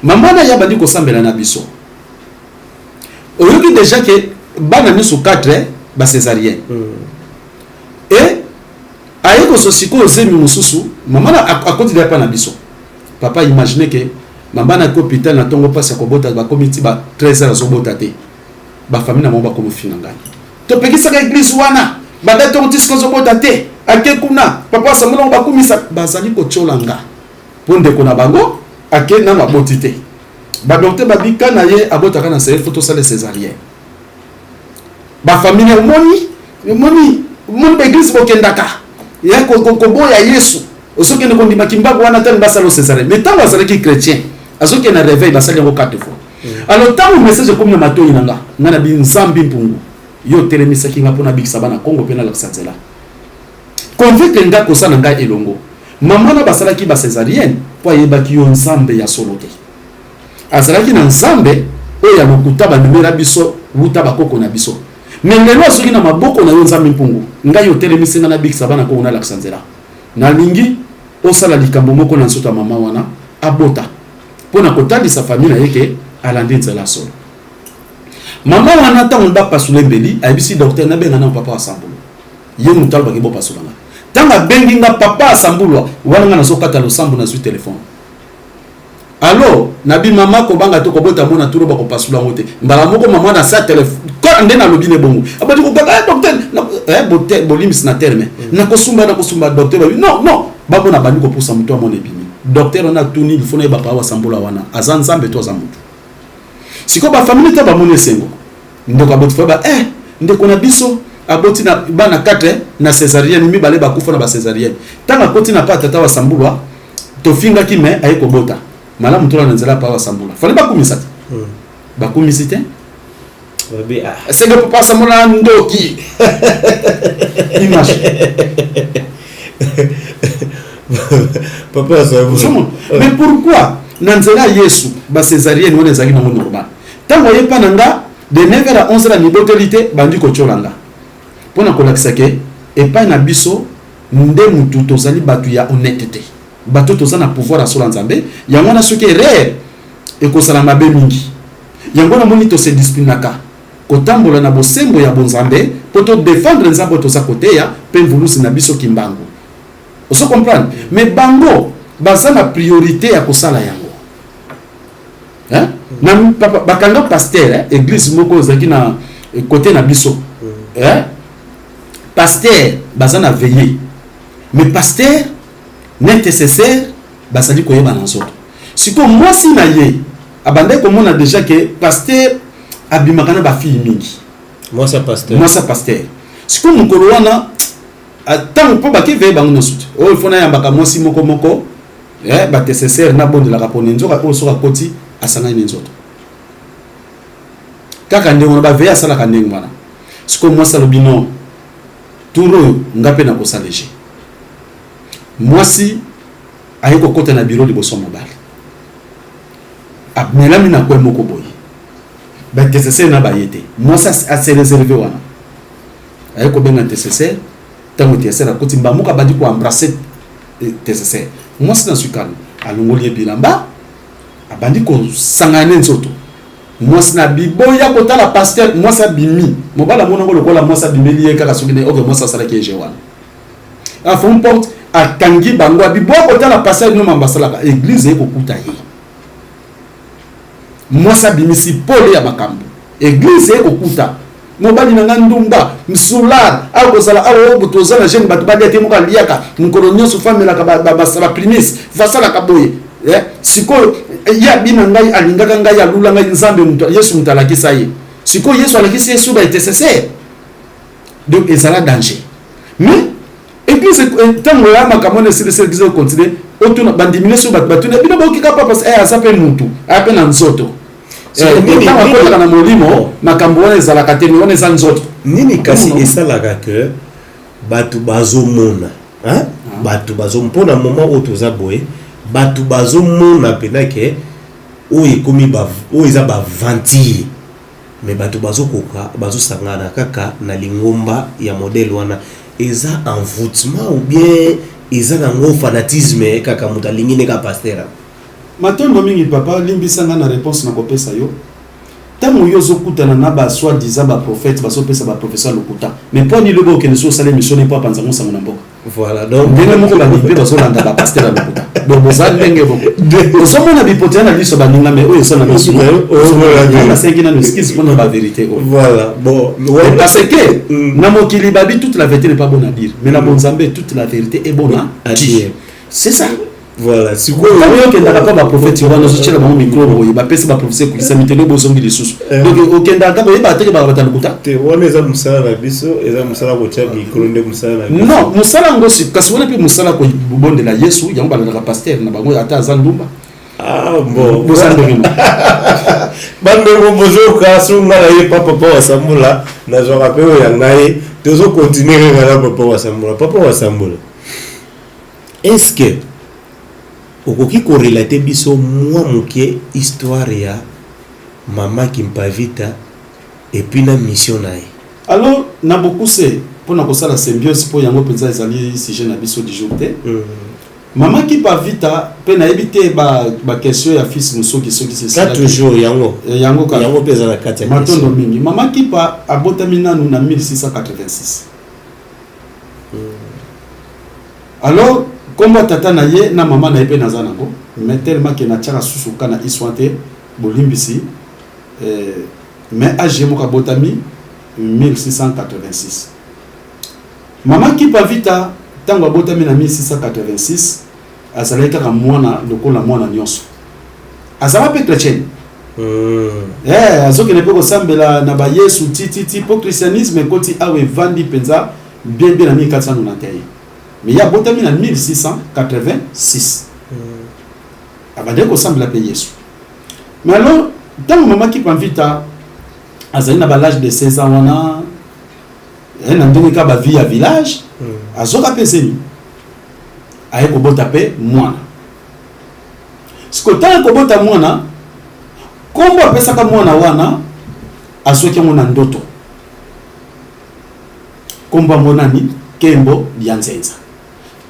maman na ya bandi ko sambela na biso oyoki déjà que bana ni sous 4 ba césarienne et aye ko sosiko zemi mususu maman na akotida pa na biso papa imagine que maman na ko hôpital na tongo pasi ko bota ba comité ba 13h zo bota te ba famille na mo ba ko mofina ngani to pekisa ka église wana ba dato ntisko zo bota te ake kuna papa samula ba kumisa bazali ko cholanga ponde ko na bango ake na maboti te ba docteur ba bika na ye abota kana se photo sale césarienne ba famille moni ba église ko kendaka ya ko boya Yesu osoke ne kondima kimbago wana tan basalo césarienne mais tant basala ki chrétien azoke na réveil basali ngo 4 fois. Alors tant le message comme na matoyi nanga ngana bi nzambi mpungu yo telemisa kinga pona bikisa bana Congo pena la kusazela convaincre nga ko sana nga elongo maman na basala ki ba césarienne po yeba ki yo nzambe ya solote azalaki na nzambe oyo ya lokuta ba numera biso wuta bakoko na biso mais lelo soki na maboko na yo nzambe mpungu nga yo telemisa nga na bikisa bana Congo na la kusazela na lingi osala likambo moko na nsoto mama wana abota pona kotandisa famille na yeke alandi nzela solo mama wana tango ba pasule mbeli ayebisi docteur na benga na papa asambulu ye mutal ba kibo pasulanga tanga bengi nga papa asambulu wana nga nazokata lo sambu na su téléphone alors nabi mama ko banga to ko bota mona turo ba ko pasula ngote mbala moko mama na sa téléphone toi ndena lobine bongo abati ko baka docteur bolimbisi na terme na kosumba docteur non babo na bandi ko pousa muto amone bimi docteur on a tuni il faut na ba wa sambola wana azan zambe to za mutu siko ba famille ta ba mone sengo ndoko aboti fa ba ndeko na biso aboti na bana 4 na césarienne mi bale ba kufa na ba césarienne tanga koti na pa tata wa sambulwa to finga ki me ayeko bota mala muto na nzela pa wa sambula fale ba kumisa ba kumisite c'est que papa sambola ndoki image papa ça mais pourquoi nanzela yesu ba césarienne on ezaki na mono ba tango yepa nanga de 9h à 11h la nibotélité bandi ko tcholanga pona ko lakisa ke epa na biso nde mutu tozali batu ya honnêteté batu tozana pouvoir asola nzambe yango na soki rare e ko sala mabe mingi yango na moni to se disciplinaka kotambola na bosembo ya bonzambe poto défendre nzambe to sa côté ya pe mvulusi na biso kimbangu oso comprendre mais bango baza na priorité ya kosala yango hein na papa bakanga pasteur église moko zaki na côté na biso hein pasteur baza na veiller mais pasteur nécessaire basali koyeba na nzoto siko moi si na ye abandai komona déjà que pasteur abimakana ba fille mingi moi ça pasteur siko mukolo wana tant po ba ke veiller bango na soute o il faut na yambaka moi si moko ba nécessaire na bonde la rapone nzoka ko soka koti asanga ni nzoto kaka ndenge na ba veiller asala ka ndenge wana siko moi ça lobino turo ngape na kosalege moi si ayeko kota na bureau liboso mobile abmelami na kwe moko boye ba nécessaire na ba yete moi ça assez réservé wana ayeko benga nécessaire tango nécessaire akoti mbamuka bandi ko embrasser nécessaire moi c'est dans ce cas alongoli bilamba abandi ko sangane nzoto moi c'est na biboya kota la pasteur moi ça bimi mobala mona ko lokola moi ça bimeli kaka sokine OK moi ça sala ke jewana a fond porte a tangi bango biboya kota la pasteur no mambasala église eko kuta ye moi ça bimi si pole ya makambo église eko kuta mobali na ndumba msular ako sala awo botozana jeune batu badete moka liaka mkolonyo su famela ka ba primis fasala ka boye siko ya bina ngai alingaka ngai alula ngai nzambe mutu yesu mutalakisa ye siko yesu alakisa yesu ba nécessaire donc ezala danger mais église tango ya makamone sile église continue otuna bandimine su batu na bino bokika papa asape mutu ape na nzoto na molimo makambo wana ezalaka te wana eza nzoto nini kasi esalaka ke batu bazomona batu bazompona moment oyo toza boye batu bazomona pena ke oyo ekomi oyo eza bavantille mais batu bazokoka bazosangana kaka na lingomba ya modèle wana eza envoûtement ou bien eza nango fanatisme kaka mutu alingi neka pasteur matondo mingi papa limbisanga na réponse na kopesa yo tango yo zokutana na ba soi-disant ba prophète ba sopesa ba professeur lokuta mais pour ni lobo ke so sala mission pas panza ngo sango na mboka voilà donc ndenge moko ba libe ba solanda ba pasteur lokuta donc boza ndenge boko so mona bipote na liso ba ninga mais oyo sana mission na sengi na skills pour ba vérité voilà bon parce que na mokili babi toute la vérité n'est pas bonne à dire mais la bonzambe toute la vérité est bonne à dire c'est ça. Voilà, si vous voyez que dans la prophète, on a sorti le micro, il va passer ma prophétie qui s'amène au besoin de sous. Donc, aucun d'entre eux, il va attaquer par la bataille. On est à Moussala la biso, et à Moussala Bocha, micro de Moussala. Non, Moussala Ngossi, parce qu'on a pu Moussala pour bon de la Yesu, il y a un balai de pasteur, n'a pas à Zandumba. Ah bon, Moussala de Rima. Bande bonjour, Kassou, Malaye, Papa Wassamboula, n'a je rappelle, il y a un toujours continuer à Papa Wassamboula. Papa Wassamboula. Est-ce que okoki korelate biso mwa moke histoire ya mama Kimpavita et puis na mission nae alors na beaucoup c'est pour na kosala symbiose pour yango penza ezali sujet na biso du jour te mama Kimpavita pe na ebite ba question ya fils musoki soki c'est ça toujours yango pesa na 4 ya matondo mingi mama Kipa abotami nanu na 1686 alors kombo tata na ye na mama na ye pe naza nango mais tellement que na tiaka susu kana iswante bolimbisi mais age moko botami 1686. Maman Kipa Vita tango abotami na 1686 azalaki kaka mwana lokola mwana nyonso. Azala pe chrétien. Azoki ne pe kosambela na ba Yesu titi po christianisme koti awe vandi penza bien na 1491. Mais ya botami na 1686. Abande kosambela pe Yesu. Mais alors tango Maman Kipa Vita azali na ba l'âge de 16 ans wana na ndenge ka ba vie ya village azoka peseni aye kobota pe mwana sikotana kobota mwana kombo apesaka mwana wana asoki mwana ndoto kombo monani Kembo dia Nzenza.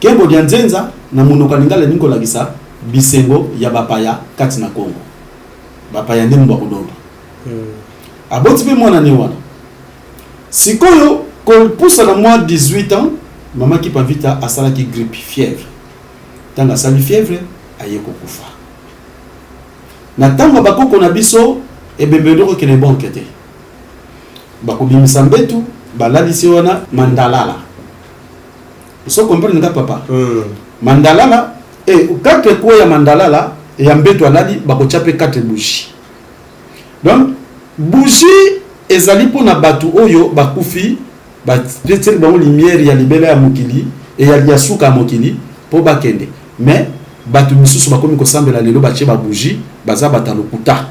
Kembo dia Nzenza na monoko lingala ningo lakisa bisengo ya bapaya kati na Kongo bapaya ndi mbo kodonda aboti pe mwana ni wana sikoyo ko poussa na mois 18 ans Maman Kipa Vita asalaki grippe fièvre tanga sali fièvre aye kokufa na tanga bakoko na biso ebembeloko kene bon kete bakobimisa mbetu balalisi wana mandalala so comprendre nga papa mandalala quatre ko ya mandalala ya mbetu alali bakochape 4 bougies donc bougie ezali pona batu oyo bakufi peut-être bango lumière ya libela ya mokili et ya suka ya mokili po bakende mais batu misusu bakomi kosambela lelo batie ba bougie baza batalokuta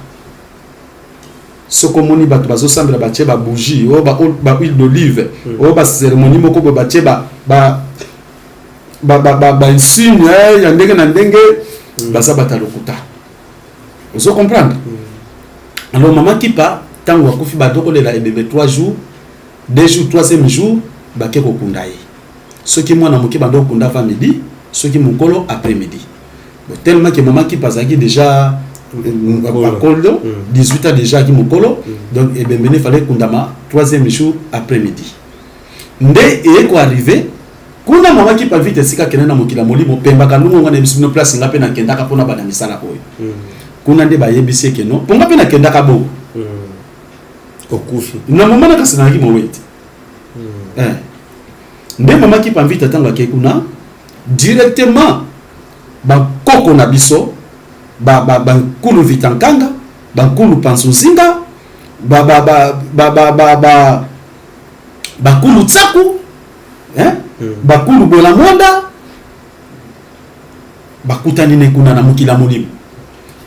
soko moni batu bazo sambela batie ba bougie o ba huile d'olive o ba cérémonie moko bo batie ba insigne ya ndenge na ndenge baza batalokuta vous comprendre alors Maman Kipa tango akufi badoko lela ebebe 3 jours 2 jours 3e jour bake kokunda ye soki mwana moki bando kunda fa midi soki mukolo après midi tellement que Maman Kipa zaki déjà bakolo 18 ans déjà ki mukolo donc ebembene fallait kundama 3e jour après midi nde e ko arrivé kuna Maman Kipa Vita sika kenena mokila molimo pemba kalungu ngana bisino place ngape na kendaka pona bana misala oyo kuna nde ba yebisi ke no ponga pe na kendaka bo okufi na mama na kasana ki moweti nde Maman Kipa Vita tanga ke kuna directement ba koko na biso ba kulu Vitankanga ba kulu Pansuzinga ba kulu Tsaku ba kulu Bola Mwanda bakutani ne kuna na mokila molimo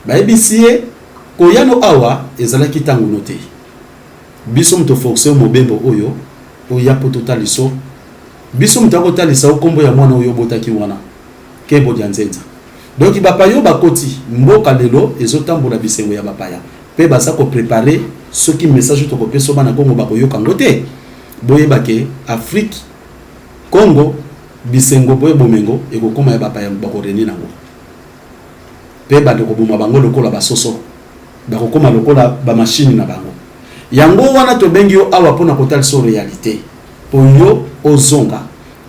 ba ebisie koyano awa ezalaki tango note biso mto forcer mobembo oyo oya pototaliso biso mtako talisa okombo ya mwana oyo botaki wana Kembo dia Nzenza donc bapayo bakoti mboka lelo ezotambola bisengo ya bapaya pe baza ko préparer soki message to kopesa bana Kongo bakoyoka ngote boyebake Afrique Congo bisengo boye bomengo ekokoma ya bapaya bakoreni nango pe bande ko boma bango lokola basoso bakokoma lokola ba machine na bango yango wana to bengi yo awa pona kotal so réalité po yo ozonga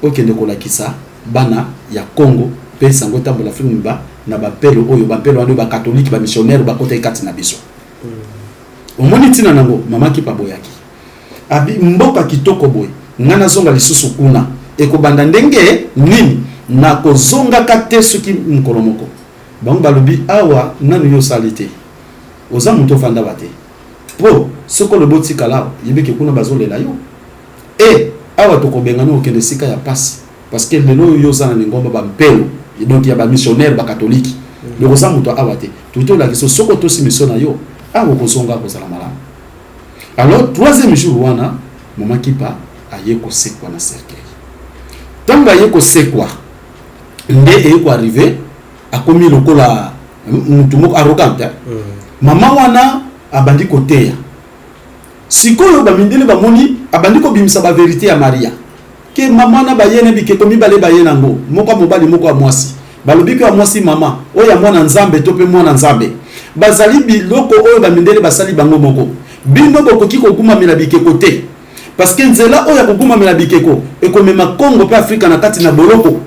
okende kolakisa bana ya Congo pe sango tambola filmba na bapelo oyo bapelo ando ba catholique ba missionnaire ba kota ikati na biso omoni tina nango Maman Kipa boyaki abi mboka kitoko boy ngana zonga lisusu kuna ekobanda ndenge nini na kozonga kate soki mkolomoko bango balobi awa nanu yo salite oza muto fanda bate po soko le boti kala yebeke kuna bazolela yo awa tokobenga no okende sika ya pasi parce que lelo yo zana ngomba ba mpelo donc ya ba missionnaire ba catholique le oza muto awa te tuto la kiso soko to si mission na yo awa kozonga ko sala malamu alors 3e jour wana Maman Kipa aye ko sekwa na cercueil tanga aye ko sekwa nde e ko arriver akomi lokola mutu moko arrogante mama wana abandi koteya sikoyo bamindele bamoni abandi ko bimisa ba vérité ya Maria ke mama na bayene bikeko mibale bayena ngo moko mobali moko ya mwasi balobi ko ya mwasi mama oya mwana nzambe to pe mwana nzambe bazali biloko oyo bamindele basali bango moko bino bokoki kokuma mila bikeko te parce que nzela oya kokuma mila bikeko ekomema Congo pe Afrika na kati na boloko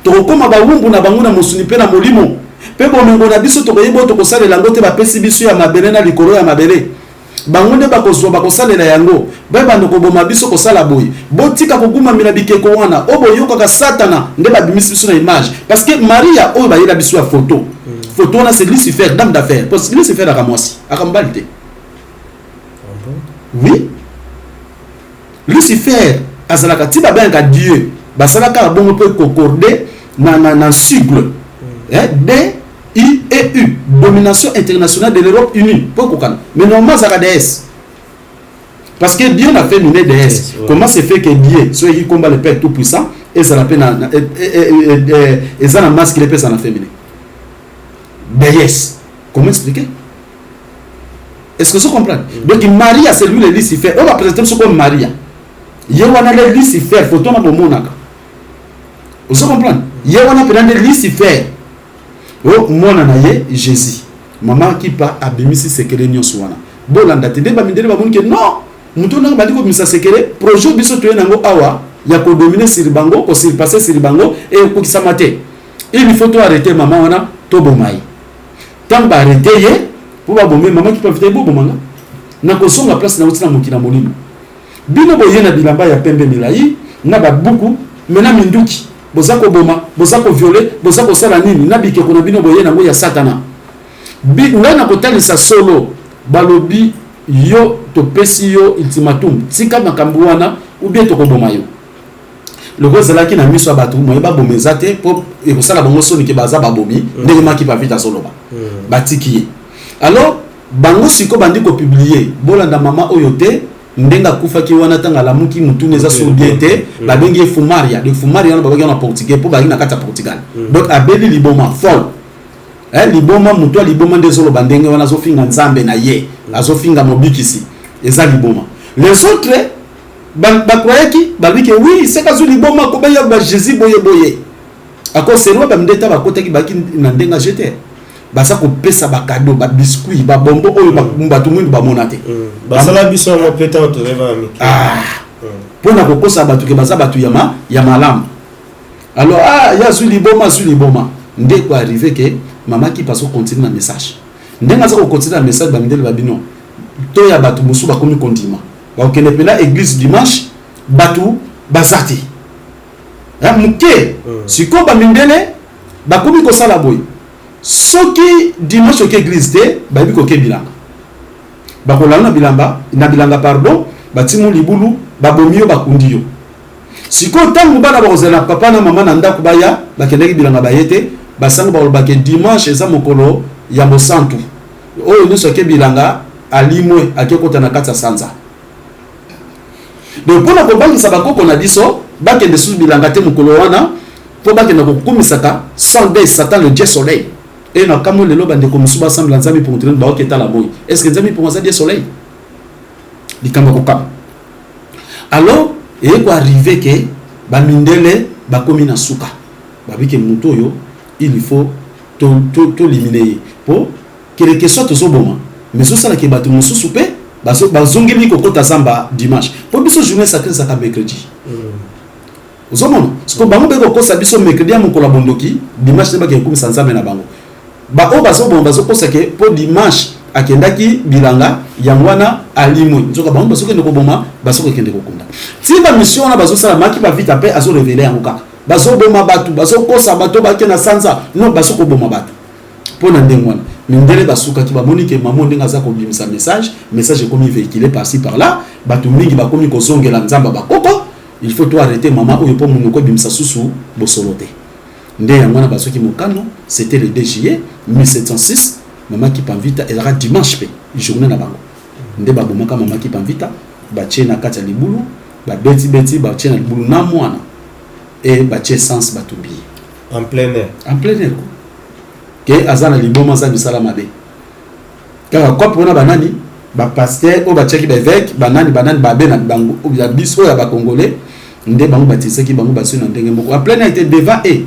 tokokoma bawumbu na bango na mosuni pe na molimo pe bomengo na biso tokoyeba tokosalela ngo te bapesi biso ya mabele na likolo ya mabele bango nde bakozwa bakosalela yango bebanda koboma biso kosala boye botika kogumamela bikeko wana o boyokaka satana nde babimisi biso na image parce que Maria oyo bayela biso ya photo photo wana c'est Lucifer dame d'affaires parce que Lucifer akamwasi akamobali te oui Lucifer azalaka ti babengaka Dieu basalaka bongo mpe concordé na sigle DIEU, Domination internationale de l'Europe unie. Pourquoi? Mais normalement, ça DS. Parce que Dieu n'a fait une DS. Comment se fait que Dieu, soit qui combat le Père Tout-Puissant, et ça n'a pas et ça n'a masque les personnes féminines. DS. Comment expliquer? Est-ce que vous comprenez? Donc Maria, c'est lui le Lucifer. On va présenter ce comme Maria. Il y a un Lucifer, photo na bomonaka. Vous comprenez? Il y a un Lucifer. Oh, mwana na ye Jésus. Maman qui pa abimisi sekere nyonso wana. Bolanda te deba mindele ba munke non. Muto na ba diko bimisa sekere projet biso to yenango awa ya ko dominer sur bango ko sur passer sur bango et ko kisamate. Il faut to arrêter maman wana to bomai. Tant ba arrêter ye pour ba bomé maman qui pa vite bo bomanga. Na ko songa place na utina mokina molimo. Bino boyena bilamba ya pembe milai na ba buku mena minduki. Bozako boma, bozako violer, bozako sala nini na bike ko na bino boye na ngo ya satana. Bi ngana ko talisa solo balobi yo to pesi yo ultimatum. Tika makambu wana ou bien to ko boma yo. Le gozala ki na miso abatu mo ba bomeza te po e ko sala bango soni ke baza babomi ndenge maki pa vita solo ba. Batiki. Alors bango siko bandi ko publier bolanda mama oyote ndenga kufa ki wana tanga la muki mutu neza sobiete la bengi fumaria de fumaria na babaki na portugais pour baki na kata Portugal donc abeli liboma fol liboma mutu liboma ndezolo bandenge wana zo finga nzambe na ye azo finga mobikisi eza liboma les autres ba croyaient ki babiki oui c'est kazu liboma ko ba Jésus boye à cause c'est no ba ndeta ba kota ki baki na ndenga jeter basa ko pesa ba cadeau ba biscuit ba bombo oyo ba mbatu mwindu ba monate basala biso ngo peta to reva mi pona ko kosa batu ke baza batu ya malam alors ya su liboma nde ko arriver que mama qui passe continue na message ndenga za ko continue na message ba mindele ba bino to ya batu musu ba komi continue ba okene pela église dimanche batu basati ya muke siko ba mindele ba komi ko sala boy soki dimanche ke église te ba bi ko ke bilanga ba ko lana bilamba na bilanga pardon ba timu libulu ba bomio ba kundiyo siko tangu bana ba kozela papa na mama na ndako baya ba kendeki bilanga ba yete ba sango ba ke dimanche eza mokolo ya mosantu oyo nyonso ke bilanga alimwe akekota na kata sanza donc pona ko bangisa bakoko na biso ba kende su bilanga te mokolo wana po ba kende ko kumisaka Sunday Satan le dieu soleil. Et na kamo lelo bande ko musuba semble nzambi pour entrer ba oketa la boy. Est-ce que nzambi pour ça dieu soleil? Likamba ko kam. Alors et ko arriver que ba mindele ba komi na suka. Ba bike muto yo il faut to éliminer pour que les questions to so boma. Mais so sala ke batu mususu pe ba zongeli ko kota samba dimanche. Pour biso journée sacrée ça ka mercredi. Ozomono, siko bango beko kosa biso mercredi amu kola bondoki, dimanche ba ke kumisa nzambe na bango. Ba o baso bon baso kosa ke po dimanche akendaki bilanga yangwana alimwe. Nzoka bango baso ke ndeko boma, baso ke ndeko kunda. Ti ba mission na baso sala maki ba vite pe azo révéler yango kaka. Baso boma batu, baso kosa bato ba ke na sanza, non baso ko boma batu. Po na ndengwana. Mindele basuka ki ba monike maman ndenga za ko bimisa message komi véhiculé par-ci par-là, batu mingi ba komi ko zongela nzamba ba koko. Il faut toi arrêter maman ou pour mon bimsa susu bosolote. Ndé yangwana basoki mokano, c'était le 2 juillet 1706, maman qui p'invita elle aura dimanche pe, journée na bango. Ndé ba bomaka maman qui p'invita, ba tchena kata libulu, ba beti ba tchena libulu na mwana. Et ba tche sens batubi. En plein air. En plein air. Que azana liboma za bisala mabe. Car quoi pour na banani, ba pasteur ou ba tcheki ba évêque, banani ba be na bango, ou ya biso ya ba congolais. Ndé bango batisa ki bango basu na ndenge moko. En plein air était devant et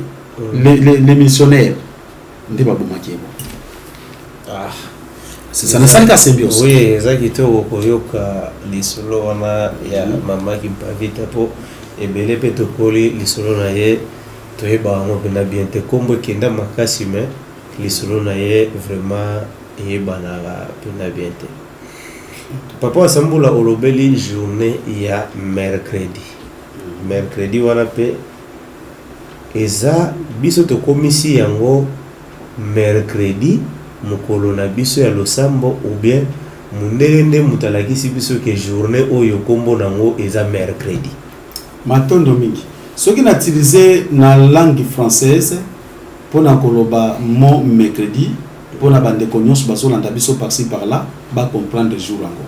les missionnaires. Ndé ba bomaki bo. C'est ça, c'est la symbiose. Oui, exactement. Koyoka lisolo wana ya mama qui pavita po ebele pe tokoli lisolo na ye toyeba ngo pena bien te kombo kenda makasi mais lisolo na ye vraiment yeba na pena bien te. Papa Sambula olobeli journée ya mercredi. Mercredi wana pe eza biso to komisi yango mercredi mukolo na biso ya losambo ou bien mundelende mutalakisi biso ke journée oyo kombo nango eza mercredi. Matondo mingi. Soki na utiliser na langue française pour na koloba mot mercredi pour na bande nyonso bazolanda biso par-ci par-là ba comprendre jour yango.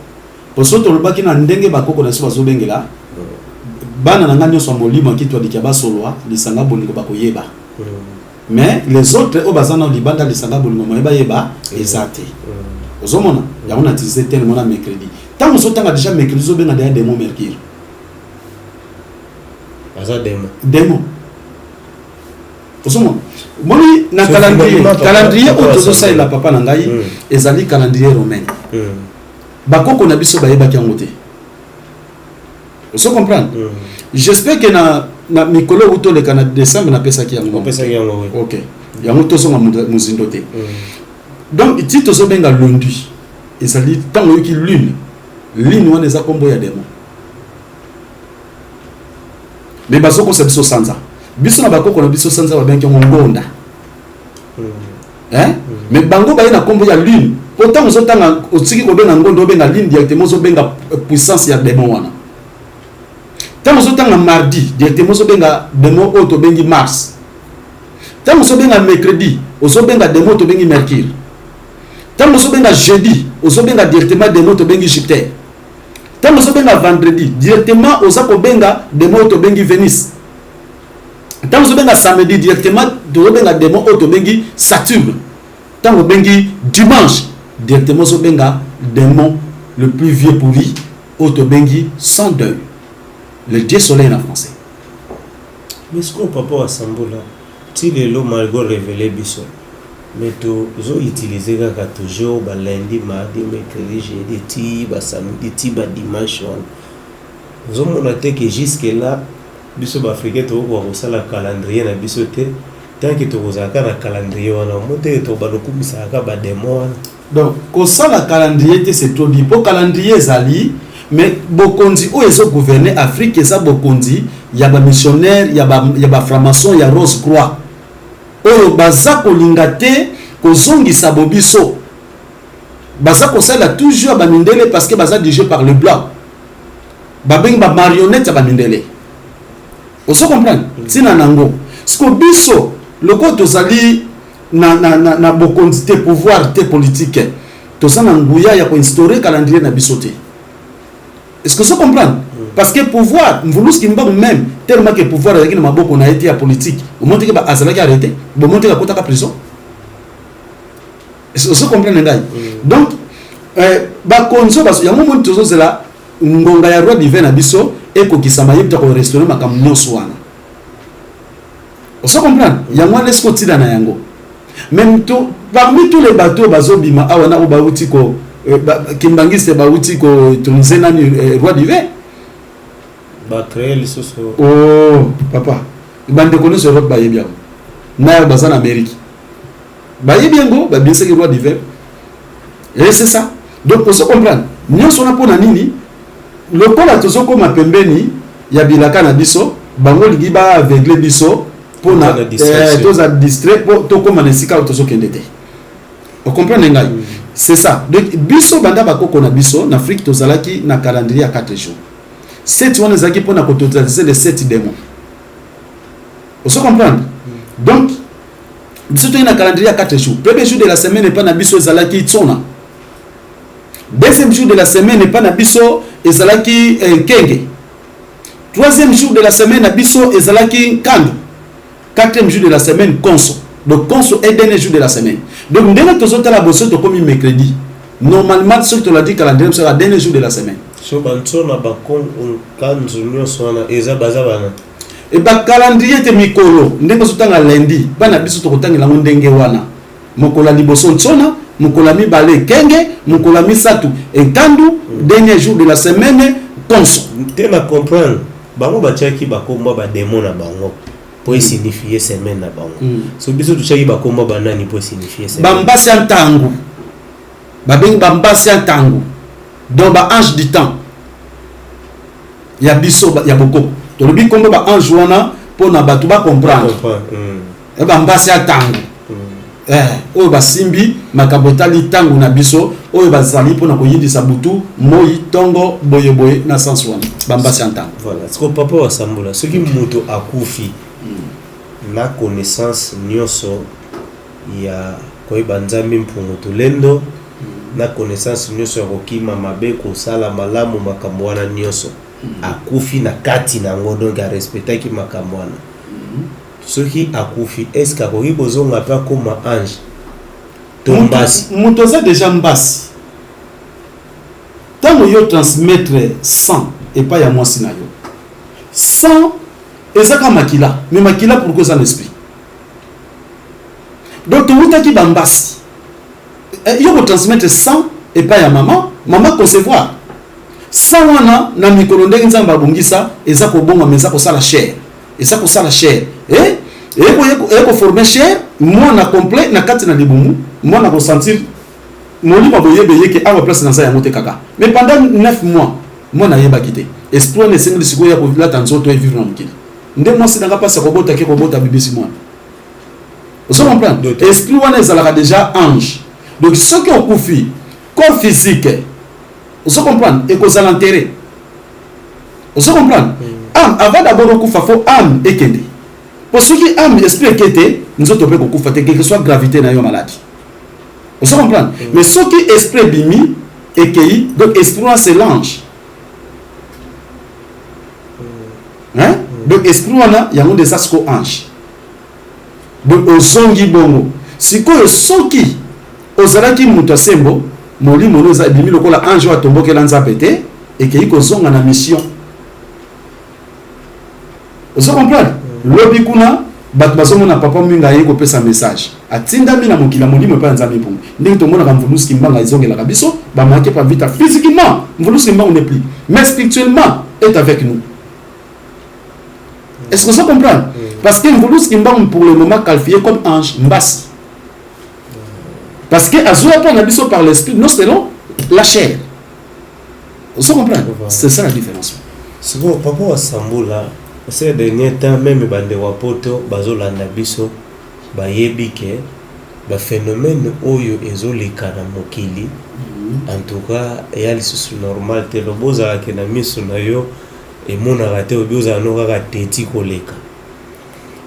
Pour soto lobaki na ndenge bakoko na biso bazobengela bana na ngani nyonso molimo kitwa dikaba solwa lisanga bolingo bakoyeba. Mais les autres au bazana libanda lisanga bolingo moyeba yeba ezate. Ozomona ya on a utilisé tellement na mercredi. Tant on sotanga déjà mercredi zo benga derrière des mots mercure. Aza Demo. Ozomona moni na calendrier otozo ça la papa na ngai ezali calendrier romain. Bakoko na biso bayeba kyango te. Vous comprenez? J'espère que na mikolo uto le Canada décembre na pesa kyango. Pesa kyango. OK. Ya moto so muzindo te. Donc ti to so benga lundi. Ezali tango ki lune wana eza kombo ya demo. Mais basoko sa biso sanza. Biso na bakoko na biso sanza ba benga ngonda. Hein? Mais bango ba na kombo ya lune. Autant on s'entend aussi ko benga ngondo benga lune directement so benga puissance ya demo wana. Tant on s'entend mardi directement so benga demo auto bengi mars. Tant on so benga mercredi, on so benga demo to bengi mercure. Tant on so benga jeudi, on so benga directement demo to bengi jupiter. Tant on so benga vendredi directement on so benga demo to bengi venus. Tant on so benga samedi directement to benga demo auto bengi saturne. Tant on bengi dimanche directement so benga démon le plus vieux pourri auto bengi sans deuil. Le dieu soleil en français. Mais ce qu'on peut pas assembler là, si les lots malgré révélé biso, mais tu os utilisé kaka toujours ba lundi, mardi, mercredi, jeudi, ti ba samedi, ti ba dimanche. Nous avons noté que jusque là, biso ba africain to ko ça la calendrier na biso te, tant que to kozaka na calendrier wana, moté to ba lokumisa ka ba démon. Donc, ko ça la calendrier c'est trop dit. Pour calendrier zali mais bokonzi o ezo gouverner Afrique eza bokonzi ya ba missionnaire ya ba franc-maçon ya Rose Croix oyo baza kolinga te kozongisa bobiso baza kosala toujours ba mindele parce que baza dirigé par le blanc ba bengi ba marionnette ya ba mindele oso comprendre sina nango siko biso loko tozali na bokonzi te pouvoir te politique tozana nguya ya ko instaurer calendrier na biso te. Est-ce que ça comprend? Parce que pouvoir, nous qui même tellement que pouvoir avec une maboko na été à politique, au moment que azala qui arrêté, au moment que la kota ka prison. Est-ce que ça comprend ndai? Donc ba konzo baso ya moment tozo zela ngonga ya roi divin na biso et ko kisama yebta ko restaurer makam nyonso wana. Ça comprend? Ya mwa lesko tida na yango. Même tout parmi tous les bateaux bazobima awana obauti ko Kimbangiste bauti ko tunzena ni roi divin ba créer les soso. Oh papa bande kono so Europe ba yebia na bazana Amérique ba yebiengo ba bien c'est roi divin et c'est ça donc on se comprend nous on a pona nini le pona tozo ko mapembeni ya bilaka na biso bango ligi ba aveugle biso pona toza distrait to ko manesika tozo kendete on comprend ngai. C'est ça. Donc, biso banda bakoko na biso, en Afrique, tozalaki na calendrier à 4 jours. 7 jours, nous pour na totaliser les 7 démons. Vous comprenez? Donc, biso to na calendrier à 4 jours. Premier jour de la semaine n'est pas na biso ezalaki tsona. Deuxième jour de la semaine n'est pas na biso ezalaki kenge. Troisième jour de la semaine na biso ezalaki kando. Quatrième jour de la semaine konso. Donc, konso est dernier jour de la semaine. Donc, dès que tu as la bosse, tu as commis mercredi. Normalement, ce que tu as dit, calendrier sera le dernier jour de la semaine. So, bantsona bakon kanzu nyosona eza bazabana. Et bah, calendrier te mikolo. Dès que tu as lundi, bana biso to kotanga la ndenge wana. Mokola liboso tsona, mokola mi balé kenge, mokola mi satu. Et kandu, dernier jour de la semaine, konso. Tu vas comprendre. Bango bachaki bakomba ba démon na bango. Pour signifier semaine na bango. So biso tuchaki bakomba banani pour signifier semaine. Bambasi antangu. Babeng bambasi antangu. donc ba ange du temps ya biso ya boko to lobi kombo ba ange wana pona batu ba comprendre e ba mbasi atango oyo basimbi makabotali tango na biso oyo bazali pona koyindisa butu moi tongo boye boye na sens wana bambasi atango voilà c'est que papa wa sambola ce qui moto akufi na connaissance nyonso ya koyeba nzambe mpungu tolendo na connaissance nyonso ya kokima mabe kosala malamu makambo wana nyonso akufi na kati na ngo donc a respectaki makambo wana soki akufi est-ce que akoki kozonga mpe akoma ange to mbasi moto aza déjà mbasi ntango yo transmettre sang epai ya mwasi na yo sang ezaka makila mais makila pourquoi eza na esprit donc towutaki bambasi yo kotransmettre sang epai ya mama concevoir sang wana na mikolo ndenge nzambe abongisa eza kobonga mais eza kosala chair eza kosala chair eko former chair mwana complet na kati na libumu mwana ko sentir molimo boyebe yeke awa place na za ya mote kaka mais pendant 9 mois mwana yeba kité esprit ne sengli siko ya ko lata nzoto e vivre na mukili nde mwasi nanga pasa kobota ke kobota bibisi mwana vous comprenez esprit wana ezalaka déjà ange donc ce qui okufi corps physique vous comprenez et cause l'enterrer vous comprenez âme avant d'abord okufa fo âme ekende pour ceux qui âme esprit ekete nzoto pe kokufa te que soit gravité na yo maladie vous comprenez mais ceux qui esprit bimi ekei donc esprit c'est l'ange hein donc esprit wana yango de ça sko ange donc osongi bongo sikoyo soki ozalaki muto sembo molimo no za bimi lokola ange atombokela nzambe te ekei kozonga na mission vous comprenez lobi kuna bato bazomona papa minga ye kopesa message atindami na mokila molimo epai ya nzambe mpungu ndenge tomonaka mvulusi kimbanga ezongelaka biso bamaki pa vita physiquement mvulusi kimbanga n'est plus mais spirituellement est avec nous. Est-ce que ça comprend? Parce que mvulusi kimbanga pour le moment qualifié comme ange mbasi parce que azoya pa na biso par l'esprit non selon la chair. Vous comprenez? C'est ça la différence. C'est bon papa wa sambola. Ces derniers temps, même bande wapoto, bazolanda biso, bayebi ke, ba phénomène oyo ezoleka na mokili. En tout cas, yali susu normal te loboza ke na miso na yo e mona rate oboza no kaka teti koleka.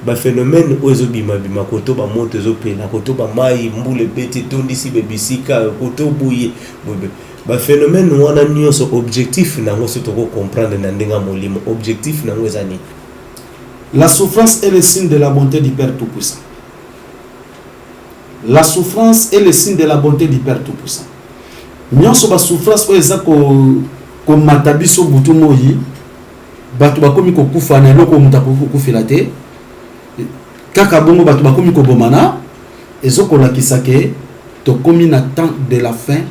Ba phénomène oyo ezobima bima koto ba moto ezopela, koto ba mai mbule beti tondisi bebisika, koto buye bobe. Ba phénomène wana nyonso objectif nango soto ko comprendre na ndenga molimo objectif nango ezani la souffrance est le signe de la bonté du Père Tout-Puissant. La souffrance est le signe de la bonté du Père Tout-Puissant. Nyonso ba souffrance ko eza ko matabiso butu moyi batu bakomi ko kufa na loko mutako ko kufila te kaka bongo batu bakomi ko bomana ezoko lakisa ke to komi na temps de la fin.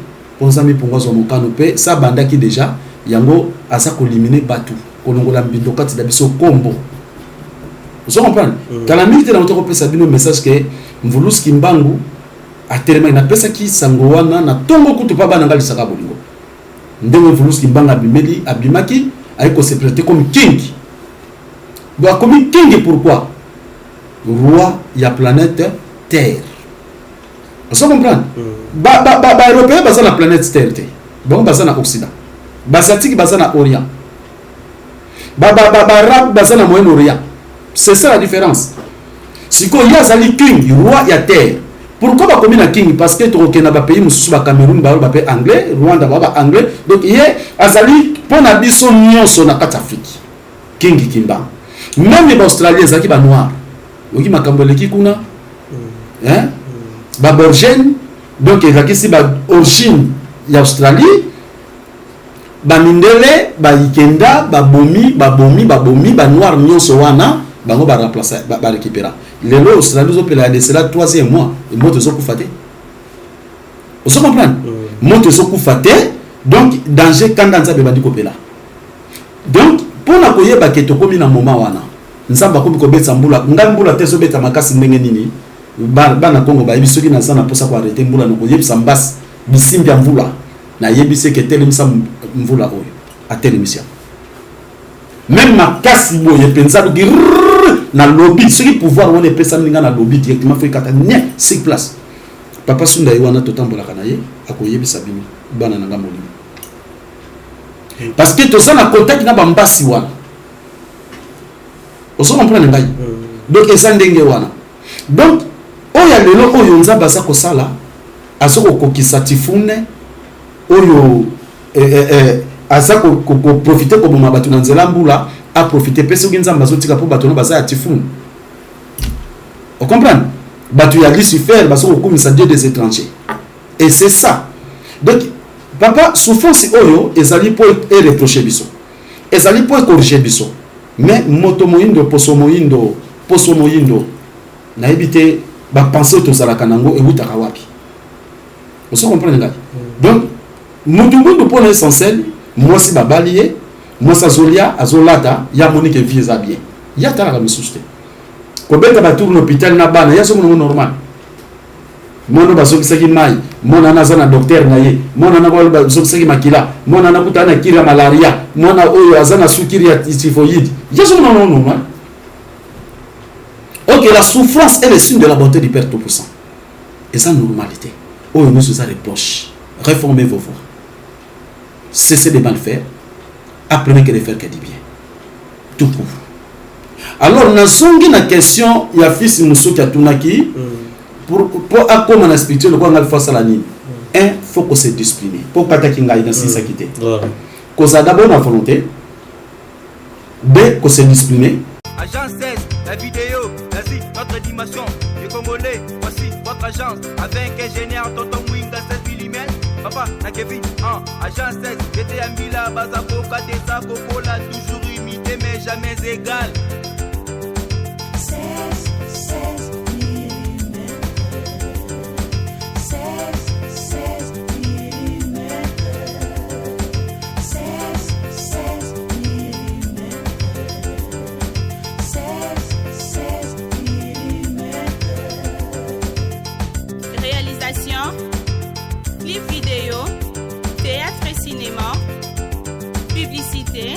Ponzami pongozo mokano pe sa bandaki déjà yango asa ko liminer batu kolongola mbindo kati da biso kombo. Vous comprenez? Kala milite na motoko pesa bino message ke mvulusi kimbangu atelema na pesa ki sango wana na tongo kutu pa bana ngali saka bolingo. Ndenge mvulusi kimbanga bimeli abimaki ayiko se présenter comme king. Doit comme king pourquoi? Roi ya planète Terre. Vous comprenez? Européens basent la planète Terre. Bon, basent na Occident. Basiatique basent na Orient. Arabe basent na Moyen-Orient. C'est ça la différence. Si il y a Zali King, roi ya Terre. Pourquoi ba comme na King? Parce que tu reconnais ba pays mususu ba Cameroun ba pays anglais, Rwanda ba anglais. Donc il y a Azali pour na biso nyonso na kati Afrique. King Kimba. Même les Australiens zaki ba noir. Oki makambole ki kuna. Hein? Baborgène, donc il y a ici origine d'Australie, Mindele, Ikenda, Babomi, Noir, Nyonsowana, Bango va remplacer, va récupérer. Les lois australiens ont payé c'est là 3e mois, et moi te sont faté. Vous comprenez? Moi te sont faté, donc danger quand dans ça beba di kopela. Donc pour na koye ba keto komi na moment wana. Nzamba komi ko betsa mbula, ngambula teso beta makasi ndenge nini? Bana Congo ba bisoki na sana posa ko arrêter mbula no koyebisa mbasi bisimbi ya mvula na yebise ke telemisa mvula oyo atelemisia même makasi boye penza do na lobby ce qui pouvoir on epesa ninga na lobby directement faut ikata nye sur place papa sunda yiwana totambola kana ye akoyebisa bino bana nanga molimo parce que tout ça na contact na bambasi wana oso comprendre ngai donc eza ndenge wana donc oya lelo oyo nzaba za kosala azoko kokisa tifune oyo aza ko profiter ko boma batu na nzela mbula a profiter pese ko nzamba zotika po batu no baza ya tifune on comprend batu ya Lucifer basoko komisa Dieu des étrangers et c'est ça donc papa souffrance oyo ezali po e reprocher biso ezali po e corriger biso mais moto moyindo poso moyindo na ebité ba penser to zalaka nango e wutaka wapi on se comprend ngai donc mutungu pour l'essentiel moi si babalié moi sa zolia azolata ya monique vie za bien ya tala la misuste ko beta ba tourne hôpital na bana ya somo normal mono basokisaki mai mona na zana docteur na ye mona na ba basokisaki makila mona na kutana kira malaria mona oyo azana sukiri ya typhoïde ya somo normal. Ok, la souffrance est le signe de la bonté du Père Tout-Puissant. Et ça, normalité. Oh, nous vous reproche. Réformez vos voies. Cessez de mal faire. Apprenez que de faire que du bien. Tout court. Alors, nous avons une question. Il y a fils Moussou qui a tourné pour accompagner la spirituelle, on va faire ça la nuit. Un, il faut qu'on se discipline. Pour pas qu'il y ait une s'acquitter. Qu'on a d'abord la volonté. B, qu'on se discipline. Agence 16, la vidéo, vas-y, notre dimension. Les Congolais, voici votre agence. Avec ingénieur Tonton Mwinga 7 mm. Papa, na Kevin, agence 16, j'étais un Mila, Bazako, Kadesa, Kokola, toujours imité, mais jamais égal. 16 millimètres. 16 millimètres. 16 millimètres. 16 millimètres. Réalisation, clip vidéo, théâtre et cinéma, publicité,